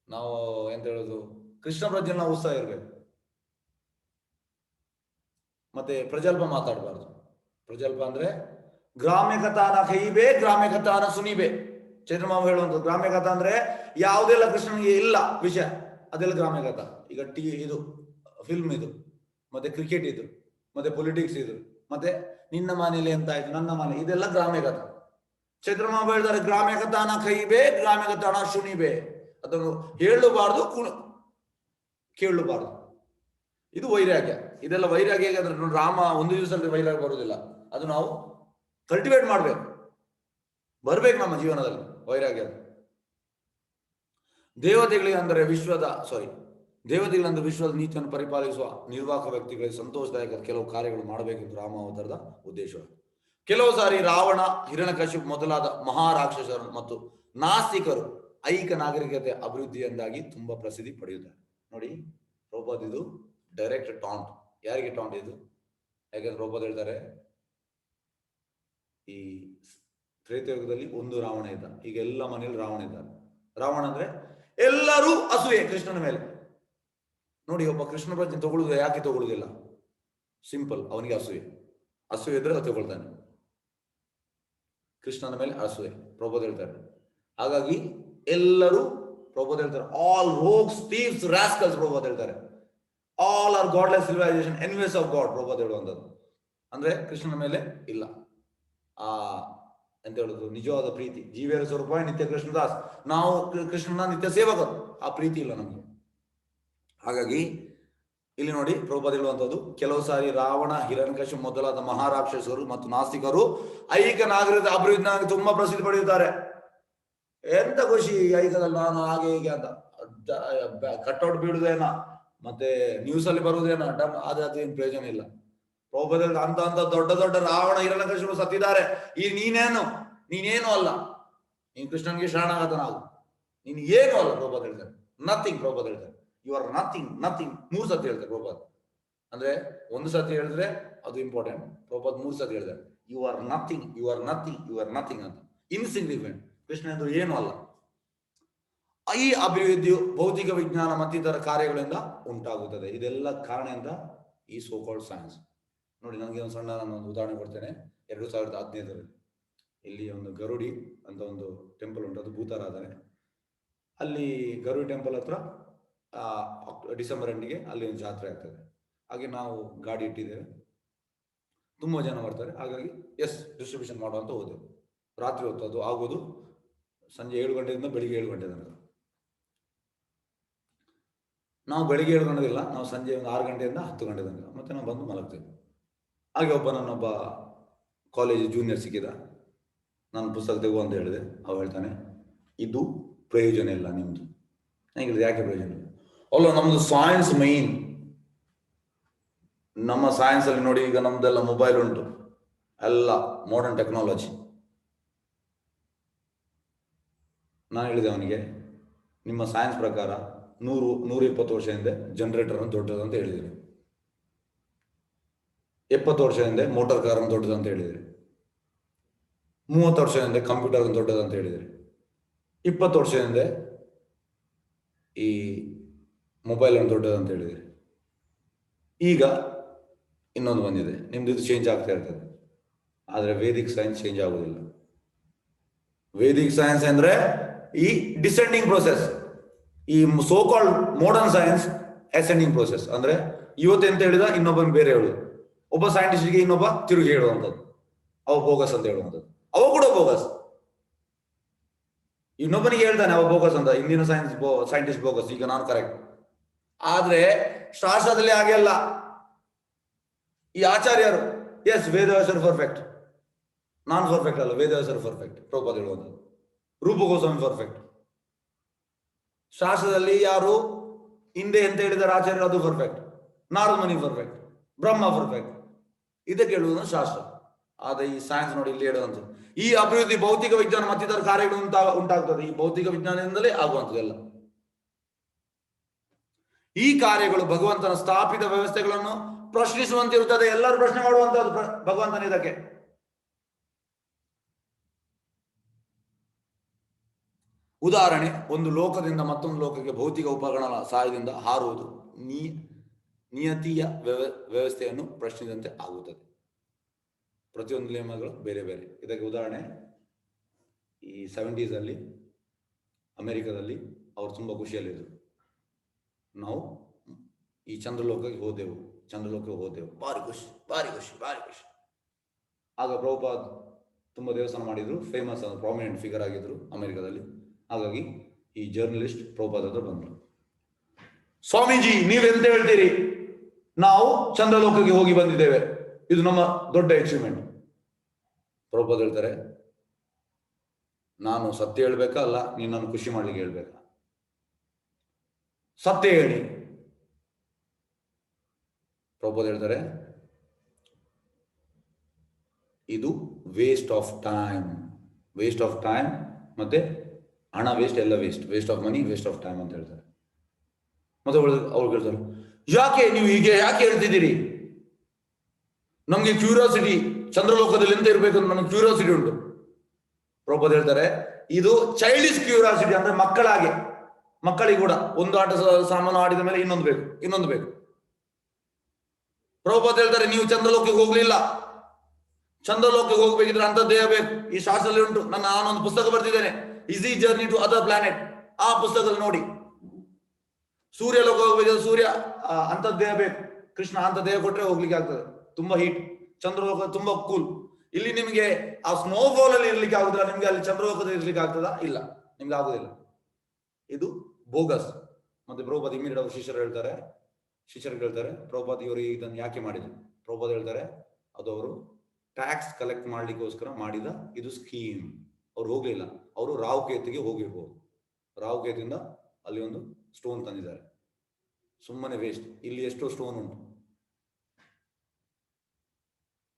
ನಾವು ಎಂತ ಹೇಳುದು, ಕೃಷ್ಣ ಪ್ರಜ್ಞೆ ನಾವು ಉತ್ಸಾಹ ಇರ್ಬೇಕು. ಮತ್ತೆ ಪ್ರಜಲ್ಪ ಮಾತಾಡಬಾರ್ದು. ಪ್ರಜಲ್ಪ ಅಂದ್ರೆ ಗ್ರಾಮ್ಯ ಕಥಾನ ಕೈಬೇ, ಗ್ರಾಮ್ಯ ಕಥಾನ ಸುನಿಬೇ. ಚೈತನ್ಯ ಹೇಳುವಂತ ಗ್ರಾಮ್ಯ ಕಥಾ ಅಂದ್ರೆ ಯಾವುದೆಲ್ಲ ಕೃಷ್ಣನಿಗೆ ಇಲ್ಲ ವಿಷಯ ಅದೆಲ್ಲ ಗ್ರಾಮ್ಯ ಕಥಾ. ಈಗ ಇದು ಫಿಲ್ಮ್ ಇದು, ಮತ್ತೆ ಕ್ರಿಕೆಟ್ ಇದು, ಮತ್ತೆ ಪೊಲಿಟಿಕ್ಸ್ ಇದು, ಮತ್ತೆ ನಿನ್ನ ಮನೇಲಿ ಎಂತ ಆಯ್ತು, ನನ್ನ ಮನೆ, ಇದೆಲ್ಲ ಗ್ರಾಮ್ಯ ಕಥಾ. ಚೈತನ್ಯ ಹೇಳ್ತಾರೆ ಗ್ರಾಮ್ಯ ಕಥಾನ ಕೈಬೇ, ಗ್ರಾಮ್ಯ ಕಥಾನ ಶುನಿಬೇ. ಅದನ್ನು ಹೇಳಬಾರ್ದು, ಕೇಳಬಾರ್ದು. ಇದು ವೈರಾಗ್ಯ. ಇದೆಲ್ಲ ವೈರಾಗ್ಯ. ಹೇಗಾದ್ರೆ ರಾಮ ಒಂದು ದಿವಸದಲ್ಲಿ ವೈರಾಗ್ಯ ಬರುವುದಿಲ್ಲ, ಅದು ನಾವು ಕಲ್ಟಿವೇಟ್ ಮಾಡ್ಬೇಕು, ಬರ್ಬೇಕು ನಮ್ಮ ಜೀವನದಲ್ಲಿ ವೈರಾಗ್ಯ. ದೇವತೆಗಳಂದ್ರೆ ವಿಶ್ವದ ನೀತಿಯನ್ನು ಪರಿಪಾಲಿಸುವ ನಿರ್ವಾಹಕ ವ್ಯಕ್ತಿಗಳಿಗೆ ಸಂತೋಷದಾಯಕ ಕೆಲವು ಕಾರ್ಯಗಳು ಮಾಡಬೇಕೆಂದು ರಾಮ ಅವತಾರದ ಉದ್ದೇಶ. ಕೆಲವು ಸಾರಿ ರಾವಣ, ಹಿರಣ್ಯಕಶಿಪು ಮೊದಲಾದ ಮಹಾರಾಕ್ಷಸರು ಮತ್ತು ನಾಸ್ತಿಕರು ಐಕ ನಾಗರಿಕತೆ ಅಭಿವೃದ್ಧಿಯಿಂದಾಗಿ ತುಂಬಾ ಪ್ರಸಿದ್ಧಿ ಪಡೆಯುತ್ತಾರೆ. ನೋಡಿ, ಪ್ರಭುಪಾದ ಇದು ಡೈರೆಕ್ಟ್ ಟಾಂಟ್. ಯಾರಿಗೆ ಟಾಂಟ್ ಇದು? ಯಾಕಂದ್ರೆ ಪ್ರಭುಪಾದ ಹೇಳ್ತಾರೆ, ಈ ತ್ರೇತಯುಗದಲ್ಲಿ ಒಂದು ರಾವಣ ಇದ್ದ, ಈಗ ಎಲ್ಲ ಮನೆಯಲ್ಲಿ ರಾವಣ ಇದ್ದಾರೆ. ರಾವಣ ಅಂದ್ರೆ ಎಲ್ಲರೂ ಅಸೂಯೆ ಕೃಷ್ಣನ ಮೇಲೆ. ನೋಡಿ, ಒಬ್ಬ ಕೃಷ್ಣ ಪ್ರಜ್ಞೆ ತಗೊಳ್ಳುದು ಯಾಕೆ ತಗೊಳ್ಳುದಿಲ್ಲ? ಸಿಂಪಲ್, ಅವನಿಗೆ ಅಸೂಯೆ ಇದ್ರೆ ತಗೊಳ್ತಾನೆ. ಕೃಷ್ಣನ ಮೇಲೆ ಅಸೂಯೆ, ಪ್ರಭುಪಾದ ಹೇಳ್ತಾರೆ. ಹಾಗಾಗಿ ಎಲ್ಲರೂ ಪ್ರಭುಪಾದ ಹೇಳ್ತಾರೆ all rogues thieves rascals, Prabhupada ಹೇಳ್ತಾರೆ all are godless civilization enemies of God, Prabhupada ಹೇಳುವಂಥದ್ದು. ಅಂದ್ರೆ ಕೃಷ್ಣನ ಮೇಲೆ ಇಲ್ಲ ಆ ಎಂತ ಹೇಳುದು ನಿಜವಾದ ಪ್ರೀತಿ. ಜೀವೇರ ಸ್ವರೂಪ ನಿತ್ಯ ಕೃಷ್ಣದಾಸ್, ನಾವು ಕೃಷ್ಣನ ನಿತ್ಯ ಸೇವಕರು, ಆ ಪ್ರೀತಿ ಇಲ್ಲ ನಮಗೆ. ಹಾಗಾಗಿ ಇಲ್ಲಿ ನೋಡಿ ಪ್ರಭುಪಾದ ಹೇಳುವಂಥದ್ದು, ಕೆಲವು ಸಾರಿ ರಾವಣ, ಹಿರಣ್ಯಕಶಿಪು ಮೊದಲಾದ ಮಹಾರಾಕ್ಷಸರು ಮತ್ತು ನಾಸ್ತಿಕರು ಐಹಿಕ ನಾಗರಿಕದ ಅಭಿವೃದ್ಧಿ ತುಂಬಾ ಪ್ರಸಿದ್ಧಿ ಪಡೆಯುತ್ತಾರೆ. ಎಂತ ಖುಷಿ ಐಕದಲ್ಲಿ ನಾನು ಹಾಗೆ ಹೀಗೆ ಅಂತ ಕಟ್ಔಟ್ ಬೀಳುದೇನ, ಮತ್ತೆ ನ್ಯೂಸ್ ಅಲ್ಲಿ ಬರುವುದೇನ, ಅದೇನು ಪ್ರಯೋಜನ ಇಲ್ಲ. ಪ್ರಭುಪಾದ ಅಂತ ದೊಡ್ಡ ದೊಡ್ಡ ರಾವಣ, ಹಿರಣ್ಯಕಶಿಪು ಸತ್ತಿದ್ದಾರೆ. ಈ ನೀನೇನು ಅಲ್ಲ, ನೀನ್ ಕೃಷ್ಣನ್ಗೆ ಶರಣಾಗತನಾಗು, ನೀನ್ ಏನು ಅಲ್ಲ. ಪ್ರಭುಪಾದ ಹೇಳ್ತಾರೆ ನಥಿಂಗ್, ಪ್ರಭುಪಾದ ಹೇಳ್ತಾರೆ ಯು ಆರ್ ನಥಿಂಗ್. 3 ಸತಿ ಹೇಳ್ತಾರೆ ಪ್ರಭುಪಾದ. ಅಂದ್ರೆ ಒಂದು ಸತಿ ಹೇಳಿದ್ರೆ ಅದು ಇಂಪಾರ್ಟೆಂಟ್, ಪ್ರಭುಪಾದ 3 ಸತಿ ಹೇಳಿದ್ದಾರೆ you are nothing, you are nothing, you are nothing ಅಂತ. ಇನ್ಸಿಗ್ನಿಫಿಕೆಂಟ್, ಕೃಷ್ಣ ಎಂದು ಏನು ಅಲ್ಲ. ಈ ಅಭಿವೃದ್ಧಿಯು ಭೌತಿಕ ವಿಜ್ಞಾನ ಮತ್ತಿತರ ಕಾರ್ಯಗಳಿಂದ ಉಂಟಾಗುತ್ತದೆ. ಇದೆಲ್ಲ ಕಾರಣ ಅಂತ ಈ ಸೋಕಾಲ್ಡ್ ಸೈನ್ಸ್. ನೋಡಿ, ನನಗೆ ಒಂದು ಸಣ್ಣ ಒಂದು ಉದಾಹರಣೆ ಕೊಡ್ತೇನೆ. 2015ರಲ್ಲಿ ಇಲ್ಲಿ ಒಂದು ಗರುಡಿ ಅಂತ ಒಂದು ಟೆಂಪಲ್ ಉಂಟು, ಅದು ಭೂತಾರಾಧನೆ. ಅಲ್ಲಿ ಗರುಡಿ ಟೆಂಪಲ್ ಹತ್ರ ಡಿಸೆಂಬರ್ ಎಂಡಿಗೆ ಅಲ್ಲಿ ಒಂದು ಜಾತ್ರೆ ಆಗ್ತದೆ. ಹಾಗೆ ನಾವು ಗಾಡಿ ಇಟ್ಟಿದ್ದೇವೆ, ತುಂಬಾ ಜನ ಬರ್ತಾರೆ. ಹಾಗಾಗಿ ಡಿಸ್ಟ್ರಿಬ್ಯೂಷನ್ ಮಾಡುವಂತ ಹೋದೆವು. ರಾತ್ರಿ ಹೊತ್ತು ಅದು ಆಗೋದು ಸಂಜೆ 7 ಗಂಟೆಯಿಂದ ಬೆಳಿಗ್ಗೆ 7 ಗಂಟೆ ತನಕ. ನಾವು ಬೆಳಿಗ್ಗೆ 7 ಗಂಟೆಗಿಲ್ಲ, ನಾವು ಸಂಜೆ ಒಂದು 6 ಗಂಟೆಯಿಂದ 10 ಗಂಟೆ ತನಕ. ಮತ್ತೆ ನಾವು ಬಂದು ಮಲಗ್ತೇವೆ. ಹಾಗೆ ನನ್ನೊಬ್ಬ ಕಾಲೇಜ್ ಜೂನಿಯರ್ ಸಿಕ್ಕಿದ. ನಾನು ಪುಸ್ತಕ ತೆಗು ಅಂತ ಹೇಳಿದೆ. ಅವ ಹೇಳ್ತಾನೆ ಇದು ಪ್ರಯೋಜನ ಇಲ್ಲ ನಿಮ್ದು. ನಾನು ಹೇಳಿದೆ ಯಾಕೆ ಪ್ರಯೋಜನ ಇಲ್ಲ? ಅಲ್ಲ, ನಮ್ದು ಸೈನ್ಸ್ ಮೈನ್. ನಮ್ಮ ಸೈನ್ಸ್ ಅಲ್ಲಿ ನೋಡಿ, ಈಗ ನಮ್ದೆಲ್ಲ ಮೊಬೈಲ್ ಉಂಟು, ಎಲ್ಲ ಮಾಡರ್ನ್ ಟೆಕ್ನಾಲಜಿ. ನಾನು ಹೇಳಿದೆ ಅವನಿಗೆ, ನಿಮ್ಮ ಸೈನ್ಸ್ ಪ್ರಕಾರ 120 ವರ್ಷ ಹಿಂದೆ ಜನರೇಟರ್ ದೊಡ್ಡದು ಅಂತ ಹೇಳಿದ್ರಿ, 70 ವರ್ಷ ಹಿಂದೆ ಮೋಟಾರ್ ಕಾರ್ ದೊಡ್ಡದು ಅಂತ ಹೇಳಿದ್ರಿ, 30 ವರ್ಷ ಹಿಂದೆ ಕಂಪ್ಯೂಟರ್ ದೊಡ್ಡದು ಅಂತ ಹೇಳಿದ್ರಿ, 20 ವರ್ಷ ಹಿಂದೆ ಈ ಮೊಬೈಲ್ ದೊಡ್ಡದು ಅಂತ ಹೇಳಿದ್ರಿ. ಈಗ ಇನ್ನೊಂದು ಬಂದಿದೆ, ನಿಮ್ದು ಇದು ಚೇಂಜ್ ಆಗ್ತಾ ಇರ್ತದೆ. ಆದರೆ ವೇದಿಕ್ ಸೈನ್ಸ್ ಚೇಂಜ್ ಆಗುದಿಲ್ಲ. ವೇದಿಕ್ ಸೈನ್ಸ್ ಅಂದ್ರೆ ಈ ಡಿಸೆಂಡಿಂಗ್ ಪ್ರೋಸೆಸ್, ಈ so-called modern science ascending process. ಅಂದ್ರೆ ಇವತ್ತು ಎಂತ ಹೇಳಿದ ಇನ್ನೊಬ್ಬನ ಬೇರೆ ಹೇಳುದು, ಒಬ್ಬ ಸೈಂಟಿಸ್ಟ್ಗೆ ಇನ್ನೊಬ್ಬ ತಿರುಗಿ ಹೇಳುವಂಥದ್ದು, ಅವ ಬೋಗಸ್ ಅಂತ ಹೇಳುವಂಥದ್ದು. ಅವ ಕೂಡ ಬೋಗಸ್. ಇನ್ನೊಬ್ಬನಿಗೆ ಹೇಳ್ತಾನೆ ಅವ ಬೋಗಸ್ ಅಂತ, ಇಂದಿನ ಸೈಂಟಿಸ್ಟ್ ಬೋಗಸ್, ಈಗ ನಾನು ಕರೆಕ್ಟ್. ಆದ್ರೆ ಶಾಸ್ತ್ರದಲ್ಲಿ ಹಾಗೆ ಅಲ್ಲ. ಈ ಆಚಾರ್ಯರು ವೇದವ್ಯಾಸರು ಪರ್ಫೆಕ್ಟ್, ನಾನು ಪರ್ಫೆಕ್ಟ್ ಅಲ್ಲ, ವೇದವ್ಯಾಸರು ಪರ್ಫೆಕ್ಟ್, ಪ್ರಭುಪಾದ ಹೇಳುವಂಥದ್ದು. ರೂಪ ಗೋಸ್ವಾಮಿ ಪರ್ಫೆಕ್ಟ್. ಶಾಸ್ತ್ರದಲ್ಲಿ ಯಾರು ಹಿಂದೆ ಎಂತ ಹೇಳಿದಾರೆ ಆಚಾರ್ಯರು ಅದು ಪರ್ಫೆಕ್ಟ್, ನಾರದ ಮುನಿ ಪರ್ಫೆಕ್ಟ್, ಬ್ರಹ್ಮ ಪರ್ಫೆಕ್ಟ್. ಇದಕ್ಕೆ ಹೇಳುವುದು ಶಾಸ್ತ್ರ. ಆದ್ರೆ ಈ ಸೈನ್ಸ್ ನೋಡಿ ಇಲ್ಲಿ ಹೇಳುವಂಥದ್ದು, ಈ ಅಭಿವೃದ್ಧಿ ಭೌತಿಕ ವಿಜ್ಞಾನ ಮತ್ತಿತರ ಕಾರ್ಯಗಳು ಉಂಟಾಗ್ತದೆ. ಈ ಭೌತಿಕ ವಿಜ್ಞಾನದಿಂದಲೇ ಆಗುವಂಥದ್ದೆಲ್ಲ. ಈ ಕಾರ್ಯಗಳು ಭಗವಂತನ ಸ್ಥಾಪಿತ ವ್ಯವಸ್ಥೆಗಳನ್ನು ಪ್ರಶ್ನಿಸುವಂತಿರುತ್ತದೆ. ಎಲ್ಲರೂ ಪ್ರಶ್ನೆ ಮಾಡುವಂತಹದ್ದು ಭಗವಂತನ ಇದಕ್ಕೆ. ಉದಾಹರಣೆ, ಒಂದು ಲೋಕದಿಂದ ಮತ್ತೊಂದು ಲೋಕಕ್ಕೆ ಭೌತಿಕ ಉಪಕರಣಗಳ ಸಹಾಯದಿಂದ ಹಾರುವುದು ನಿಯತಿಯ ವ್ಯವಸ್ಥೆಯನ್ನು ಪ್ರಶ್ನಿಸಿದಂತೆ ಆಗುತ್ತದೆ. ಪ್ರತಿಯೊಂದು ನಿಯಮಗಳು ಬೇರೆ ಬೇರೆ. ಇದಕ್ಕೆ ಉದಾಹರಣೆ, ಈ 70s ಅಲ್ಲಿ ಅಮೆರಿಕದಲ್ಲಿ ಅವರು ತುಂಬಾ ಖುಷಿಯಲ್ಲಿದ್ದರು. ನಾವು ಈ ಚಂದ್ರಲೋಕಕ್ಕೆ ಹೋದೆವು, ಭಾರಿ ಖುಷಿ. ಆಗ ಪ್ರಭುಪಾದ್ ತುಂಬಾ ದೇವಸ್ಥಾನ ಮಾಡಿದ್ರು, ಫೇಮಸ್ ಪ್ರಾಮಿನೆಂಟ್ ಫಿಗರ್ ಆಗಿದ್ರು ಅಮೆರಿಕದಲ್ಲಿ. ಹಾಗಾಗಿ ಈ ಜರ್ನಲಿಸ್ಟ್ ಪ್ರಭುಪಾದ್ ಹತ್ರ ಬಂದ್ರು. ಸ್ವಾಮೀಜಿ, ನೀವೆಂತ ಹೇಳ್ತೀರಿ? ನಾವು ಚಂದ್ರಲೋಕಕ್ಕೆ ಹೋಗಿ ಬಂದಿದ್ದೇವೆ, ಇದು ನಮ್ಮ ದೊಡ್ಡ ಅಚೀವ್ಮೆಂಟ್. ಪ್ರಭುಪಾದ್ ಹೇಳ್ತಾರೆ, ನಾನು ಸತ್ಯ ಹೇಳ್ಬೇಕಾ ಅಲ್ಲ ನಿನ್ನನ್ನು ಖುಷಿ ಮಾಡ್ಲಿಕ್ಕೆ ಹೇಳ್ಬೇಕಾ? ಸತ್ಯ ಹೇಳಿ. ಪ್ರಭುಪಾದ್ ಹೇಳ್ತಾರೆ, ಇದು ವೇಸ್ಟ್ ಆಫ್ ಟೈಮ್, ಮತ್ತೆ ಹಣ ವೇಸ್ಟ್, ಎಲ್ಲ waste of money, waste of time ಅಂತ ಹೇಳ್ತಾರೆ. ಮತ್ತೆ ಅವ್ರು ಹೇಳ್ತಾರೆ, ಯಾಕೆ ನೀವು ಹೀಗೆ ಯಾಕೆ ಹೇಳ್ತಿದ್ದೀರಿ? ನಮ್ಗೆ ಕ್ಯೂರಿಯಾಸಿಟಿ, ಚಂದ್ರಲೋಕದಲ್ಲಿ ಎಂತ ಇರ್ಬೇಕು ಅಂತ ನಮ್ಗೆ ಕ್ಯೂರಿಯಾಸಿಟಿ ಉಂಟು. ಪ್ರಭುಪಾದ್ ಹೇಳ್ತಾರೆ, ಇದು ಚೈಲ್ಡಿಶ್ ಕ್ಯೂರಿಯಾಸಿಟಿ. ಅಂದ್ರೆ ಮಕ್ಕಳಿಗೆ ಕೂಡ ಒಂದು ಆಟ ಸಾಮಾನು ಆಡಿದ ಮೇಲೆ ಇನ್ನೊಂದು ಬೇಕು. ಪ್ರಭುಪಾದ್ ಹೇಳ್ತಾರೆ, ನೀವು ಚಂದ್ರಲೋಕಕ್ಕೆ ಹೋಗ್ಲಿಲ್ಲ, ಚಂದ್ರಲೋಕಕ್ಕೆ ಹೋಗ್ಬೇಕಿದ್ರೆ ಅಂತ ದೇಹ ಬೇಕು. ಈ ಶಾಸ್ತ್ರದಲ್ಲಿ ಉಂಟು. ನಾನೊಂದು ಪುಸ್ತಕ ಬರ್ತಿದ್ದೇನೆ, easy journey to other planet. ಆ ಪುಸ್ತಕದಲ್ಲಿ ನೋಡಿ, ಸೂರ್ಯ ಲೋಕ ಹೋಗ್ಬೇಕಿದ್ರೆ ಸೂರ್ಯ ಅಂತ ದೇಹ ಬೇಕು. ಕೃಷ್ಣ ಅಂತ ದೇಹ ಕೊಟ್ರೆ ಹೋಗ್ಲಿಕ್ಕೆ ಆಗ್ತದೆ, ತುಂಬಾ ಹೀಟ್. ಚಂದ್ರಲೋಕ ತುಂಬಾ ಕೂಲ್. ಇಲ್ಲಿ ನಿಮ್ಗೆ ಆ ಸ್ನೋಫಾಲ್ ಅಲ್ಲಿ ಇರ್ಲಿಕ್ಕೆ ಆಗುದಿಲ್ಲ, ನಿಮ್ಗೆ ಅಲ್ಲಿ ಚಂದ್ರಲೋಕದಲ್ಲಿ ಇರ್ಲಿಕ್ಕೆ ಆಗ್ತದಾ? ಇಲ್ಲ, ನಿಮ್ಗೆ ಆಗುದಿಲ್ಲ. ಇದು ಬೋಗಸ್. ಮತ್ತೆ ಪ್ರಭುಪಾದ ಇಮಿಡಿಯೇಟ್ ಅವರು ಶಿಷ್ಯರಿಗೆ ಹೇಳ್ತಾರೆ ಪ್ರಭುಪಾದ ಇವರು ಇದನ್ನು ಯಾಕೆ ಮಾಡಿದ್ರು? ಪ್ರಭುಪಾದ ಹೇಳ್ತಾರೆ ಅದು ಅವರು ಟ್ಯಾಕ್ಸ್ ಕಲೆಕ್ಟ್ ಮಾಡ್ಲಿಕ್ಕೋಸ್ಕರ ಮಾಡಿದ ಇದು ಸ್ಕೀಮ್. ಅವ್ರು ಹೋಗ್ಲಿಲ್ಲ, ಅವರು ರಾವ್ಕೇತಿಗೆ ಹೋಗಿರ್ಬೋದು. ರಾವ್ಕೇತಿಂದ ಅಲ್ಲಿ ಒಂದು ಸ್ಟೋನ್ ತಂದಿದ್ದಾರೆ, ಸುಮ್ಮನೆ ವೇಸ್ಟ್. ಇಲ್ಲಿ ಎಷ್ಟೋ ಸ್ಟೋನ್ ಉಂಟು.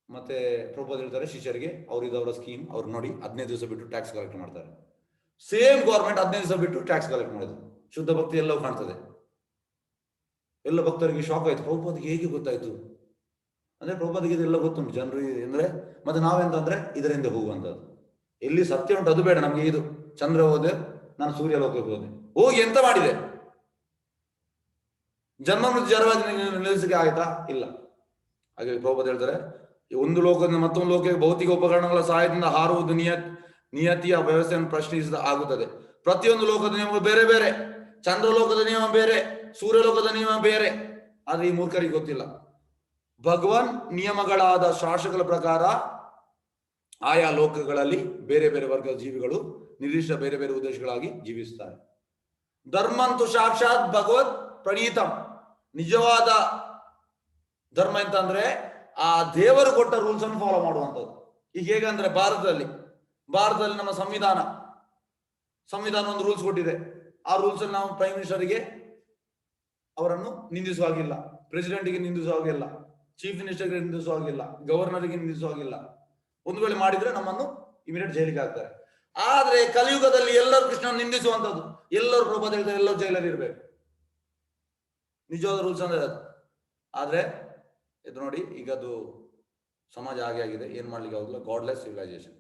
ಮತ್ತೆ ಪ್ರಭುಪಾದ ಹೇಳ್ತಾರೆ ಶಿಷ್ಯರಿಗೆ, ಅವರ ಸ್ಕೀಮ್ ಅವ್ರು ನೋಡಿ 15 ದಿವಸ ಬಿಟ್ಟು ಟ್ಯಾಕ್ಸ್ ಕಲೆಕ್ಟ್ ಮಾಡ್ತಾರೆ. ಸೇಮ್ ಗೌರ್ಮೆಂಟ್ 15 ದಿವಸ ಬಿಟ್ಟು ಟ್ಯಾಕ್ಸ್ ಕಲೆಕ್ಟ್ ಮಾಡಿದ್ರು. ಶುದ್ಧ ಭಕ್ತಿ ಎಲ್ಲವೂ ಕಾಣ್ತದೆ. ಎಲ್ಲ ಭಕ್ತರಿಗೆ ಶಾಕ್ ಆಯ್ತು, ಪ್ರಭುಪಾದಿಗೆ ಹೇಗೆ ಗೊತ್ತಾಯ್ತು ಅಂದ್ರೆ ಪ್ರಭುಪಾದಿಗೆ ಇದೆಲ್ಲ ಗೊತ್ತುಂಟು ಜನರು ಅಂದ್ರೆ. ಮತ್ತೆ ನಾವೆಂತಂದ್ರೆ ಇದರಿಂದ ಹೋಗುವಂತದ್ದು. ಎಲ್ಲಿ ಸತ್ಯ ಉಂಟು ಅದು ಬೇಡ ನಮ್ಗೆ. ಇದು ಚಂದ್ರ ಹೋದೆ, ನಾನು ಸೂರ್ಯ ಲೋಕಕ್ಕೆ ಹೋದೆ, ಹೋಗಿ ಎಂತ ಮಾಡಿದೆ? ಜನ್ಮ ಮೃತ್ಯು ಜರವಾಗಿ ನಿಲ್ಲಿಸಕ್ಕೆ ಆಯ್ತಾ? ಇಲ್ಲ. ಹಾಗೆ ಪ್ರಭುಪಾದ ಹೇಳ್ತಾರೆ, ಒಂದು ಲೋಕದಿಂದ ಮತ್ತೊಂದು ಲೋಕಕ್ಕೆ ಭೌತಿಕ ಉಪಕರಣಗಳ ಸಹಾಯದಿಂದ ಹಾರುವುದು ನಿಯತಿಯ ವ್ಯವಸ್ಥೆಯನ್ನು ಪ್ರಶ್ನಿಸಿದ ಆಗುತ್ತದೆ. ಪ್ರತಿಯೊಂದು ಲೋಕದ ನಿಯಮ ಬೇರೆ ಬೇರೆ. ಚಂದ್ರ ಲೋಕದ ನಿಯಮ ಬೇರೆ, ಸೂರ್ಯ ಲೋಕದ ನಿಯಮ ಬೇರೆ. ಆದ್ರೆ ಈ ಮೂರ್ಖರಿಗೆ ಗೊತ್ತಿಲ್ಲ. ಭಗವಾನ್ ನಿಯಮಗಳಾದ ಶಾಸಕಗಳ ಪ್ರಕಾರ ಆಯಾ ಲೋಕಗಳಲ್ಲಿ ಬೇರೆ ಬೇರೆ ವರ್ಗದ ಜೀವಿಗಳು ನಿರ್ದಿಷ್ಟ ಬೇರೆ ಬೇರೆ ಉದ್ದೇಶಗಳಾಗಿ ಜೀವಿಸುತ್ತಾರೆ. ಧರ್ಮಂತು ಸಾಕ್ಷಾತ್ ಭಗವತ್ ಪ್ರಣೀತಂ. ನಿಜವಾದ ಧರ್ಮ ಎಂತ ಅಂದ್ರೆ ಆ ದೇವರು ಕೊಟ್ಟ ರೂಲ್ಸ್ ಅನ್ನು ಫಾಲೋ ಮಾಡುವಂಥದ್ದು. ಈಗ ಹೇಗಂದ್ರೆ ಭಾರತದಲ್ಲಿ ನಮ್ಮ ಸಂವಿಧಾನ ಒಂದು ರೂಲ್ಸ್ ಕೊಟ್ಟಿದೆ. ಆ ರೂಲ್ಸ್ ಅಲ್ಲಿ ನಾವು ಪ್ರೈಮ್ ಮಿನಿಸ್ಟರ್ಗೆ ಅವರನ್ನು ನಿಂದಿಸುವಾಗಿಲ್ಲ, ಪ್ರೆಸಿಡೆಂಟ್ಗೆ ನಿಂದಿಸುವಾಗಿಲ್ಲ, ಚೀಫ್ ಮಿನಿಸ್ಟರ್ಗೆ ನಿಂದಿಸುವಾಗಿಲ್ಲ, ಗವರ್ನರ್ಗೆ ನಿಂದಿಸುವಾಗಿಲ್ಲ. ಒಂದು ವೇಳೆ ಮಾಡಿದ್ರೆ ನಮ್ಮನ್ನು ಇಮಿಡಿಯೇಟ್ ಜೈಲಿಗೆ ಹಾಕ್ತಾರೆ. ಆದ್ರೆ ಕಲಿಯುಗದಲ್ಲಿ ಎಲ್ಲರೂ ಕೃಷ್ಣ ನಿಂದಿಸುವಂತದ್ದು, ಎಲ್ಲರೂ ಪ್ರಭಾತ ಹೇಳ್ತಾರೆ, ಎಲ್ಲರೂ ಜೈಲಲ್ಲಿ ಇರ್ಬೇಕು. ನಿಜವಾದ ರೂಲ್ಸ್ ಅಂದ್ರೆ ಅದು. ಆದ್ರೆ ಇದು ನೋಡಿ, ಈಗ ಅದು ಸಮಾಜ ಹಾಗೆ ಆಗಿದೆ, ಏನ್ ಮಾಡ್ಲಿಕ್ಕೆ ಆಗುದಿಲ್ಲ. ಗಾಡ್ಲೆಸ್ ಸಿವಿಲೈಸೇಷನ್.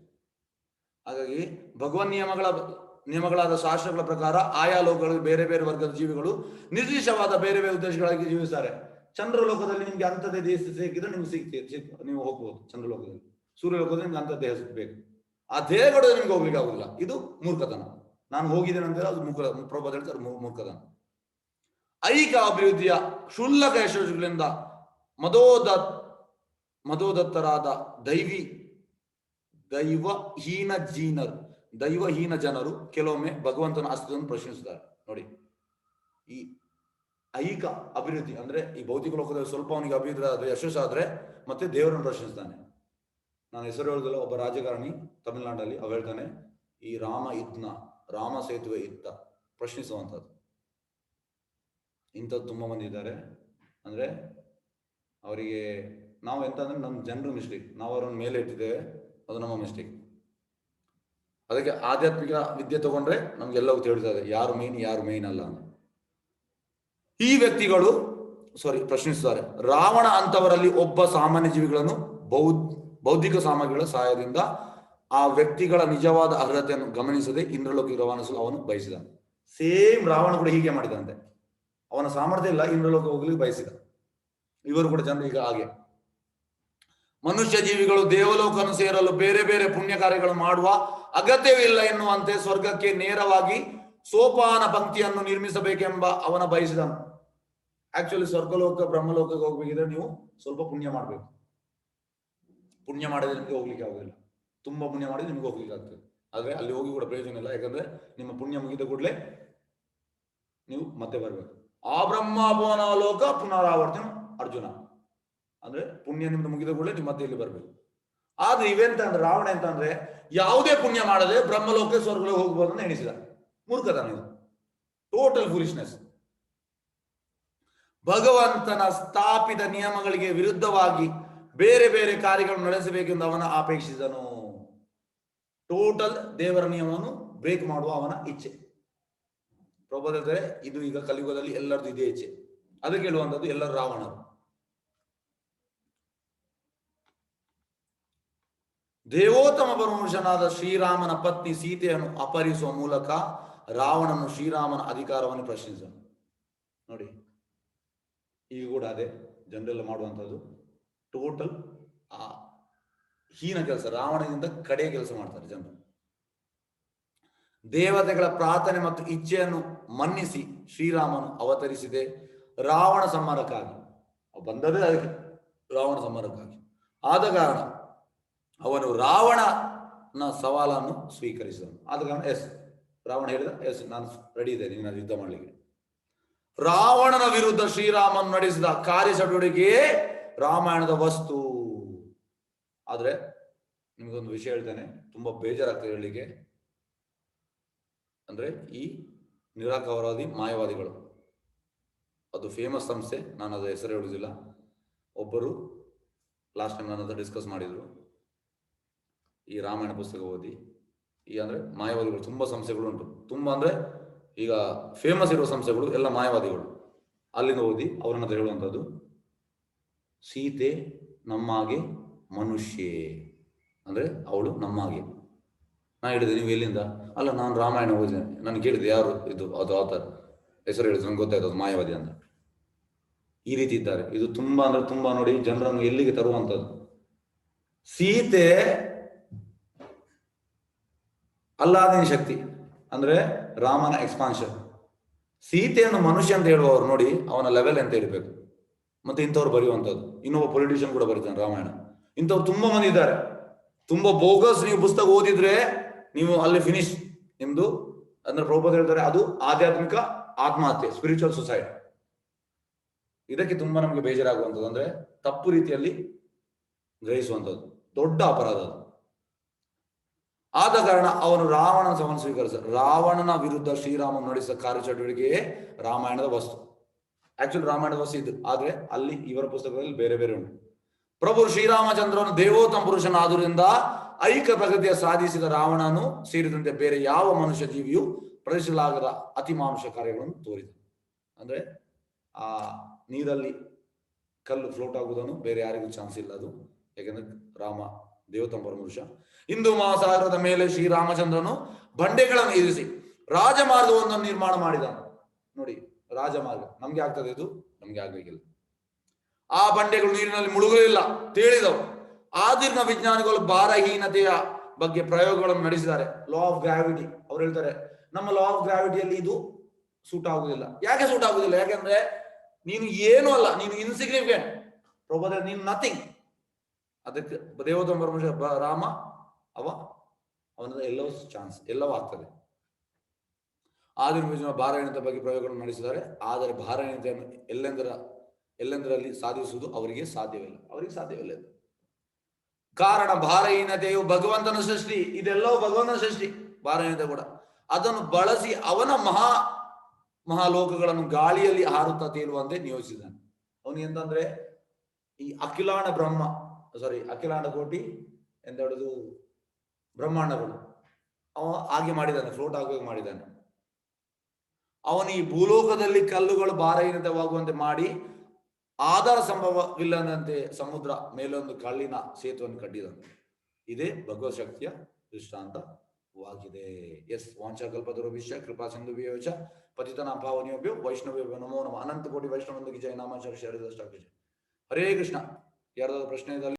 ಹಾಗಾಗಿ ಭಗವನ್ ನಿಯಮಗಳಾದ ಶಾಸ್ತ್ರಗಳ ಪ್ರಕಾರ ಆಯಾ ಲೋಕಗಳಲ್ಲಿ ಬೇರೆ ಬೇರೆ ವರ್ಗದ ಜೀವಿಗಳು ನಿರ್ದಿಷ್ಟವಾದ ಬೇರೆ ಬೇರೆ ಉದ್ದೇಶಗಳಾಗಿ ಜೀವಿಸ್ತಾರೆ. ಚಂದ್ರಲೋಕದಲ್ಲಿ ನಿಮ್ಗೆ ಅಂಥದ್ದೇ ದೇಹ ಸಿಕ್ಕಿದ್ರೆ ನಿಮ್ಗೆ ನೀವು ಹೋಗ್ಬೋದು ಚಂದ್ರಲೋಕದಲ್ಲಿ. ಸೂರ್ಯಲೋಕದಲ್ಲಿ ನಿಮ್ಗೆ ಅಂಥ ದೇಹ ಬೇಕು. ಆ ದೇಹಗಳು ನಿಮ್ಗೆ ಹೋಗ್ಲಿಕ್ಕೆ ಆಗುದಿಲ್ಲ. ಇದು ಮೂರ್ಖತನ. ನಾನು ಹೋಗಿದ್ದೇನೆ ಅಂತ ಅದು ಪ್ರಭಾವ ಹೇಳ್ತಾರೆ ಮೂರ್ಖತನ. ಐಕ ಅಭಿವೃದ್ಧಿಯ ಕ್ಷುಲ್ಲಕ ಯಶಸ್ಸುಗಳಿಂದ ಮದೋದತ್ತರಾದ ದೈವಹೀನ ಜನರು ಕೆಲವೊಮ್ಮೆ ಭಗವಂತನ ಅಸ್ತಿತ್ವವನ್ನು ಪ್ರಶ್ನಿಸುತ್ತಾರೆ. ನೋಡಿ, ಈ ಐಕ ಅಭಿವೃದ್ಧಿ ಅಂದ್ರೆ ಈ ಭೌತಿಕ ಲೋಕದಲ್ಲಿ ಸ್ವಲ್ಪ ಅವನಿಗೆ ಅಭಿವೃದ್ಧಿ ಆದ್ರೆ, ಯಶಸ್ಸಾದ್ರೆ ಮತ್ತೆ ದೇವರನ್ನು ಪ್ರಶ್ನಿಸ್ತಾನೆ. ನಾನು ಹೆಸರು ಹೇಳುದಿಲ್ಲ, ಒಬ್ಬ ರಾಜಕಾರಣಿ ತಮಿಳುನಾಡಲ್ಲಿ ಅವ ಹೇಳ್ತಾನೆ, ಈ ರಾಮ ಸೇತುವೆ ಇತ್ತ ಪ್ರಶ್ನಿಸುವಂಥದ್ದು. ಇಂಥದ್ದು ತುಂಬಾ ಮಂದಿ ಇದ್ದಾರೆ. ಅಂದ್ರೆ ಅವರಿಗೆ ನಾವು ಎಂತ ಅಂದ್ರೆ ನಮ್ಮ ಜನರು ಮಿಸ್ಟೇಕ್, ನಾವು ಅವರನ್ನು ಮೇಲೆ ಇಟ್ಟಿದ್ದೇವೆ, ಅದು ನಮ್ಮ ಮಿಸ್ಟೇಕ್. ಅದಕ್ಕೆ ಆಧ್ಯಾತ್ಮಿಕ ವಿದ್ಯೆ ತಗೊಂಡ್ರೆ ನಮ್ಗೆಲ್ಲವೂ ತಿಳಿತದೆ ಯಾರು ಮೇನ್ ಅಲ್ಲ ಅಂತ. ಈ ವ್ಯಕ್ತಿಗಳು ಪ್ರಶ್ನಿಸುತ್ತಾರೆ. ರಾವಣ ಅಂತವರಲ್ಲಿ ಒಬ್ಬ ಸಾಮಾನ್ಯ ಜೀವಿಗಳನ್ನು ಬೌದ್ಧಿಕ ಸಾಮಗ್ರಿಗಳ ಸಹಾಯದಿಂದ ಆ ವ್ಯಕ್ತಿಗಳ ನಿಜವಾದ ಅರ್ಹತೆಯನ್ನು ಗಮನಿಸದೆ ಇಂದ್ರಲೋಕಕ್ಕೆ ರವಾನಿಸಲು ಅವನು ಬಯಸಿದ. ಸೇಮ್ ರಾವಣ ಕೂಡ ಹೀಗೆ ಮಾಡಿದಂತೆ. ಅವನ ಸಾಮರ್ಥ್ಯ ಇಲ್ಲ, ಇಂದ್ರಲೋಕ ಹೋಗ್ಲಿಕ್ಕೆ ಬಯಸಿದ. ಇವರು ಕೂಡ ಜನರು ಈಗ ಹಾಗೆ. ಮನುಷ್ಯ ಜೀವಿಗಳು ದೇವಲೋಕವನ್ನು ಸೇರಲು ಬೇರೆ ಬೇರೆ ಪುಣ್ಯ ಕಾರ್ಯಗಳು ಮಾಡುವ ಅಗತ್ಯವಿಲ್ಲ ಎನ್ನುವಂತೆ ಸ್ವರ್ಗಕ್ಕೆ ನೇರವಾಗಿ ಸೋಪಾನ ಪಂಕ್ತಿಯನ್ನು ನಿರ್ಮಿಸಬೇಕೆಂಬ ಅವನ ಬಯಸಿದನು. ಆಕ್ಚುಲಿ ಸ್ವರ್ಗಲೋಕ ಬ್ರಹ್ಮಲೋಕಕ್ಕೆ ಹೋಗ್ಬೇಕಿದ್ರೆ ನೀವು ಸ್ವಲ್ಪ ಪುಣ್ಯ ಮಾಡಬೇಕು. ಪುಣ್ಯ ಮಾಡಿದ್ರೆ ನಿಮ್ಗೆ ಹೋಗ್ಲಿಕ್ಕೆ ಆಗುದಿಲ್ಲ. ತುಂಬಾ ಪುಣ್ಯ ಮಾಡಿದ್ರೆ ನಿಮ್ಗೆ ಹೋಗ್ಲಿಕ್ಕೆ ಆಗ್ತದೆ. ಆದ್ರೆ ಅಲ್ಲಿ ಹೋಗಿ ಕೂಡ ಪ್ರಯೋಜನ ಇಲ್ಲ. ಯಾಕಂದ್ರೆ ನಿಮ್ಮ ಪುಣ್ಯ ಮುಗಿದ ಕೂಡಲೇ ನೀವು ಮತ್ತೆ ಬರ್ಬೇಕು. ಆ ಬ್ರಹ್ಮಾಪನ ಲೋಕ ಪುನರಾವರ್ತನ ಅರ್ಜುನ. ಅಂದ್ರೆ ಪುಣ್ಯ ನಿಮ್ದು ಮುಗಿದ ಕೂಡಲೇ ನೀವು ಮತ್ತೆ ಇಲ್ಲಿ ಬರ್ಬೇಕು. ಆದ್ರೆ ಇವೆಂತ ಅಂದ್ರೆ ರಾವಣ ಎಂತ ಅಂದ್ರೆ ಯಾವುದೇ ಪುಣ್ಯ ಮಾಡದೆ ಬ್ರಹ್ಮಲೋಕ ಸ್ವರ್ಗಲೋಕ ಹೋಗ್ಬೋದು ಅಂತ ಎಣಿಸಿದ. ಮೂರ್ಖತನ ಇದು, ಟೋಟಲ್ ಫೂಲಿಶ್ನೆಸ್. ಭಗವಂತನ ಸ್ಥಾಪಿತ ನಿಯಮಗಳಿಗೆ ವಿರುದ್ಧವಾಗಿ ಬೇರೆ ಬೇರೆ ಕಾರ್ಯಗಳನ್ನು ನಡೆಸಬೇಕೆಂದು ಅವನ ಅಪೇಕ್ಷಿಸಿದನು. ಟೋಟಲ್ ದೇವರ ನಿಯಮವನ್ನು ಬ್ರೇಕ್ ಮಾಡುವ ಅವನ ಇಚ್ಛೆ. ಪ್ರಭುಪಾದ ಇದು ಈಗ ಕಲಿಯುಗದಲ್ಲಿ ಎಲ್ಲರದ್ದು ಇದೇ ಇಚ್ಛೆ. ಅದಕ್ಕೆ ಹೇಳುವಂಥದ್ದು ಎಲ್ಲರೂ ರಾವಣರು. ದೇವೋತ್ತಮ ಪರಮಪುರುಷನಾದ ಶ್ರೀರಾಮನ ಪತ್ನಿ ಸೀತೆಯನ್ನು ಅಪಹರಿಸುವ ಮೂಲಕ ರಾವಣನು ಶ್ರೀರಾಮನ ಅಧಿಕಾರವನ್ನು ಪ್ರಶ್ನಿಸಿದನು. ನೋಡಿ, ಈಗ ಕೂಡ ಅದೇ ಜನರೆಲ್ಲ ಮಾಡುವಂಥದ್ದು. ಟೋಟಲ್ ಆ ಹೀನ ಕೆಲಸ, ರಾವಣನಿಂದ ಕಡೆಯ ಕೆಲಸ ಮಾಡ್ತಾರೆ ಜನರು. ದೇವತೆಗಳ ಪ್ರಾರ್ಥನೆ ಮತ್ತು ಇಚ್ಛೆಯನ್ನು ಮನ್ನಿಸಿ ಶ್ರೀರಾಮನು ಅವತರಿಸಿದೆ ರಾವಣ ಸಂಹಾರಕ್ಕಾಗಿ. ಬಂದದೇ ಅದಕ್ಕೆ, ರಾವಣ ಸಂಹಾರಕ್ಕಾಗಿ. ಆದ ಕಾರಣ ಅವನು ರಾವಣನ ಸವಾಲನ್ನು ಸ್ವೀಕರಿಸಿದನು. ಆದ ಕಾರಣ ರಾವಣ ಹೇಳಿದ, ನಾನು ರೆಡಿ ಇದ್ದೇನೆ ನಿನ್ನ ಯುದ್ಧ ಮಾಡಲಿಕ್ಕೆ. ರಾವಣನ ವಿರುದ್ಧ ಶ್ರೀರಾಮನು ನಡೆಸಿದ ಕಾರ್ಯಚಟುವಟಿಕೆಯೇ ರಾಮಾಯಣದ ವಸ್ತು. ಆದ್ರೆ ನಿಮಗೊಂದು ವಿಷಯ ಹೇಳ್ತೇನೆ, ತುಂಬಾ ಬೇಜಾರಾಗ್ತದೆ ಹೇಳಲಿಕ್ಕೆ. ಅಂದ್ರೆ ಈ ನಿರಾಕರವಾದಿ ಮಾಯವಾದಿಗಳು, ಅದು ಫೇಮಸ್ ಸಂಸ್ಥೆ, ನಾನು ಅದರ ಹೆಸರು ಹೇಳುವುದಿಲ್ಲ. ಒಬ್ಬರು ಲಾಸ್ಟ್ ಟೈಮ್ ನನ್ನ ಹತ್ರ ಡಿಸ್ಕಸ್ ಮಾಡಿದ್ರು, ಈ ರಾಮಾಯಣ ಪುಸ್ತಕ ಓದಿ, ಈ ಅಂದ್ರೆ ಮಾಯವಾದಿಗಳು ತುಂಬಾ ಸಂಸ್ಥೆಗಳು ಉಂಟು. ತುಂಬಾ ಅಂದ್ರೆ ಈಗ ಫೇಮಸ್ ಇರುವ ಸಂಸ್ಥೆಗಳು ಎಲ್ಲ ಮಾಯವಾದಿಗಳು. ಅಲ್ಲಿಂದ ಓದಿ ಅವ್ರನ್ನ ಹತ್ರ ಹೇಳುವಂಥದ್ದು, ಸೀತೆ ನಮ್ಮಾಗೆ ಮನುಷ್ಯೇ, ಅಂದ್ರೆ ಅವಳು ನಮ್ಮಾಗೆ. ನಾ ಹೇಳಿದೆ, ನೀವು ಎಲ್ಲಿಂದ? ಅಲ್ಲ, ನಾನು ರಾಮಾಯಣ ಓದಿದ್ದೇನೆ. ನಾನು ಕೇಳಿದೆ, ಯಾರು ಇದು ಅದು ಆಥರ್ ಹೆಸರು ಹೇಳಿದ್ರು, ನಂಗೆ ಗೊತ್ತಾಯ್ತು ಅದು ಮಾಯವಾದಿ ಅಂತ. ಈ ರೀತಿ ಇದ್ದಾರೆ. ಇದು ತುಂಬಾ ಅಂದ್ರೆ ತುಂಬಾ ನೋಡಿ ಜನರನ್ನು ಎಲ್ಲಿಗೆ ತರುವಂಥದ್ದು. ಸೀತೆ ಅಲ್ಲಾದಿನ ಶಕ್ತಿ, ಅಂದ್ರೆ ರಾಮನ ಎಕ್ಸ್ಪಾನ್ಷನ್. ಸೀತೆಯನ್ನು ಮನುಷ್ಯ ಅಂತ ಹೇಳುವವರು ನೋಡಿ, ಅವನ ಲೆವೆಲ್ ಅಂತ ಇರಬೇಕು. ಮತ್ತೆ ಇಂಥವ್ರು ಬರೆಯುವಂಥದ್ದು. ಇನ್ನೊಬ್ಬ ಪೊಲಿಟಿಷಿಯನ್ ಕೂಡ ಬರೀತಾನೆ ರಾಮಾಯಣ. ಇಂಥವ್ರು ತುಂಬಾ ಮಂದಿ ಇದ್ದಾರೆ. ತುಂಬಾ ಬೋಗಸ್ ನೀವು ಪುಸ್ತಕ ಓದಿದ್ರೆ ನೀವು ಅಲ್ಲಿ ಫಿನಿಶ್ ನಿಮ್ದು. ಅಂದ್ರೆ ಪ್ರಭುಪಾದ ಹೇಳ್ತಾರೆ, ಅದು ಆಧ್ಯಾತ್ಮಿಕ ಆತ್ಮಹತ್ಯೆ, ಸ್ಪಿರಿಚುವಲ್ ಸುಸೈಡ್. ಇದಕ್ಕೆ ತುಂಬಾ ನಮಗೆ ಬೇಜಾರಾಗುವಂಥದ್ದು, ಅಂದ್ರೆ ತಪ್ಪು ರೀತಿಯಲ್ಲಿ ಗ್ರಹಿಸುವಂಥದ್ದು, ದೊಡ್ಡ ಅಪರಾಧ ಅದು. ಆದ ಕಾರಣ ಅವನು ರಾವಣನ ಸವಾಲು ಸ್ವೀಕರಿಸ. ರಾವಣನ ವಿರುದ್ಧ ಶ್ರೀರಾಮನು ನಡೆಸಿದ ಕಾರ್ಯಚಟುವಟಿಕೆಯೇ ರಾಮಾಯಣದ ವಸ್ತು. ಆಕ್ಚುಲಿ ರಾಮಾಯಣದ ವಸ್ತು ಇದು, ಆದ್ರೆ ಅಲ್ಲಿ ಇವರ ಪುಸ್ತಕದಲ್ಲಿ ಬೇರೆ ಬೇರೆ ಉಂಟು. ಪ್ರಭು ಶ್ರೀರಾಮಚಂದ್ರನು ದೇವೋತ್ತಮ ಪುರುಷನಾದುದರಿಂದ ಐಕ್ಯ ಪ್ರಗತಿಯ ಸಾಧಿಸಿದ ರಾವಣನು ಸೇರಿದಂತೆ ಬೇರೆ ಯಾವ ಮನುಷ್ಯ ಜೀವಿಯು ಪ್ರದರ್ಶಿಸಲಾಗದ ಅತಿ ಮಾನುಷ ಕಾರ್ಯಗಳನ್ನು ತೋರಿದ. ಅಂದ್ರೆ ಆ ನೀರಲ್ಲಿ ಕಲ್ಲು ಫ್ಲೋಟ್ ಆಗುವುದನ್ನು ಬೇರೆ ಯಾರಿಗೂ ಚಾನ್ಸ್ ಇಲ್ಲ ಅದು, ಯಾಕೆಂದ್ರೆ ರಾಮ ದೇವೋತ್ತಮ ಪರಮಪುರುಷ. ಹಿಂದೂ ಮಹಾಸಾಗರದ ಮೇಲೆ ಶ್ರೀರಾಮಚಂದ್ರನು ಬಂಡೆಗಳನ್ನು ಇರಿಸಿ ರಾಜಮಾರ್ಗವನ್ನು ನಿರ್ಮಾಣ ಮಾಡಿದನು. ನೋಡಿ, ರಾಜಮಾರ್ಗ ನಮ್ಗೆ ಆಗ್ತದೆ, ಇದು ನಮ್ಗೆ ಆಗ್ಬೇಕಿಲ್ಲ. ಆ ಬಂಡೆಗಳು ನೀರಿನಲ್ಲಿ ಮುಳುಗಲಿಲ್ಲ, ತೇಳಿದವು. ಆದಿರ್ನ ವಿಜ್ಞಾನಿಗಳು ಭಾರಹೀನತೆಯ ಬಗ್ಗೆ ಪ್ರಯೋಗಗಳನ್ನು ನಡೆಸಿದ್ದಾರೆ. ಲಾ ಆಫ್ ಗ್ರಾವಿಟಿ, ಅವ್ರು ಹೇಳ್ತಾರೆ, ನಮ್ಮ ಲಾ ಆಫ್ ಗ್ರಾವಿಟಿಯಲ್ಲಿ ಇದು ಸೂಟ್ ಆಗುದಿಲ್ಲ. ಯಾಕೆ ಸೂಟ್ ಆಗುದಿಲ್ಲ? ಯಾಕೆಂದ್ರೆ ನೀನು ಏನೂ ಅಲ್ಲ, ನೀನು ಇನ್ಸಿಗ್ನಿಫಿಕೆಂಟ್ ಪ್ರಭುದ, ನೀನು ನಥಿಂಗ್. ಅದಕ್ಕೆ ದೇವೋತ್ತಮ ಪರಮೇಶ್ವರ ರಾಮ ಅವನ ಎಲ್ಲವೂ ಚಾನ್ಸ್, ಎಲ್ಲವೂ ಆಗ್ತದೆ. ಆದಿರ್ನ ಭಾರಹೀನತೆ ಬಗ್ಗೆ ಪ್ರಯೋಗಗಳನ್ನು ನಡೆಸಿದ್ದಾರೆ. ಆದರೆ ಭಾರಹೀನತೆಯನ್ನು ಎಲ್ಲೆಂದರಲ್ಲಿ ಸಾಧಿಸುವುದು ಅವರಿಗೆ ಸಾಧ್ಯವಿಲ್ಲ, ಇದು. ಕಾರಣ ಭಾರಹೀನತೆಯು ಭಗವಂತನ ಸೃಷ್ಟಿ, ಇದೆಲ್ಲವೂ ಭಗವಂತನ ಸೃಷ್ಟಿ. ಭಾರಹೀನತೆ ಕೂಡ ಅದನ್ನು ಬಳಸಿ ಅವನ ಮಹಾಲೋಕಗಳನ್ನು ಗಾಳಿಯಲ್ಲಿ ಹಾರುತ್ತಾ ತೇಲುವಂತೆ ನಿಯೋಜಿಸಿದ್ದಾನೆ. ಅವನು ಎಂತಂದ್ರೆ ಈ ಅಖಿಲಾಂಡ ಕೋಟಿ ಎಂತ ಹೇಳುದು, ಬ್ರಹ್ಮಾಂಡಗಳು ಅವ ಹಾಗೆ ಮಾಡಿದ್ದಾನೆ, ಫ್ಲೋಟ್ ಆಗುವಾಗ ಮಾಡಿದ್ದಾನೆ. ಅವನು ಈ ಭೂಲೋಕದಲ್ಲಿ ಕಲ್ಲುಗಳು ಭಾರಹೀನತವಾಗುವಂತೆ ಮಾಡಿ ಆಧಾರ ಸಂಭವವಿಲ್ಲದಂತೆ ಸಮುದ್ರ ಮೇಲೊಂದು ಕಲ್ಲಿನ ಸೇತುವನ್ನು ಕಟ್ಟಿದನು. ಇದೇ ಭಗವತ್ ಶಕ್ತಿಯ ದೃಷ್ಟಾಂತವಾಗಿದೆ. ವಾಂಛಾಕಲ್ಪತರುಭ್ಯಶ್ಚ ಕೃಪಾ ಸಿಂಧುಭ್ಯಶ್ಚ ಪತಿತನಾಂ ಪಾವನೇಭ್ಯೋ ವೈಷ್ಣವೇಭ್ಯೋ ನಮೋ ನಮಃ. ಅನಂತ ಕೋಟಿ ವೈಷ್ಣವಂದಿಗೆ ಜಯ. ನಾಮ ಶರೀರ. ಹರೇ ಕೃಷ್ಣ. ಯಾರಾದ್ರೂ ಪ್ರಶ್ನೆ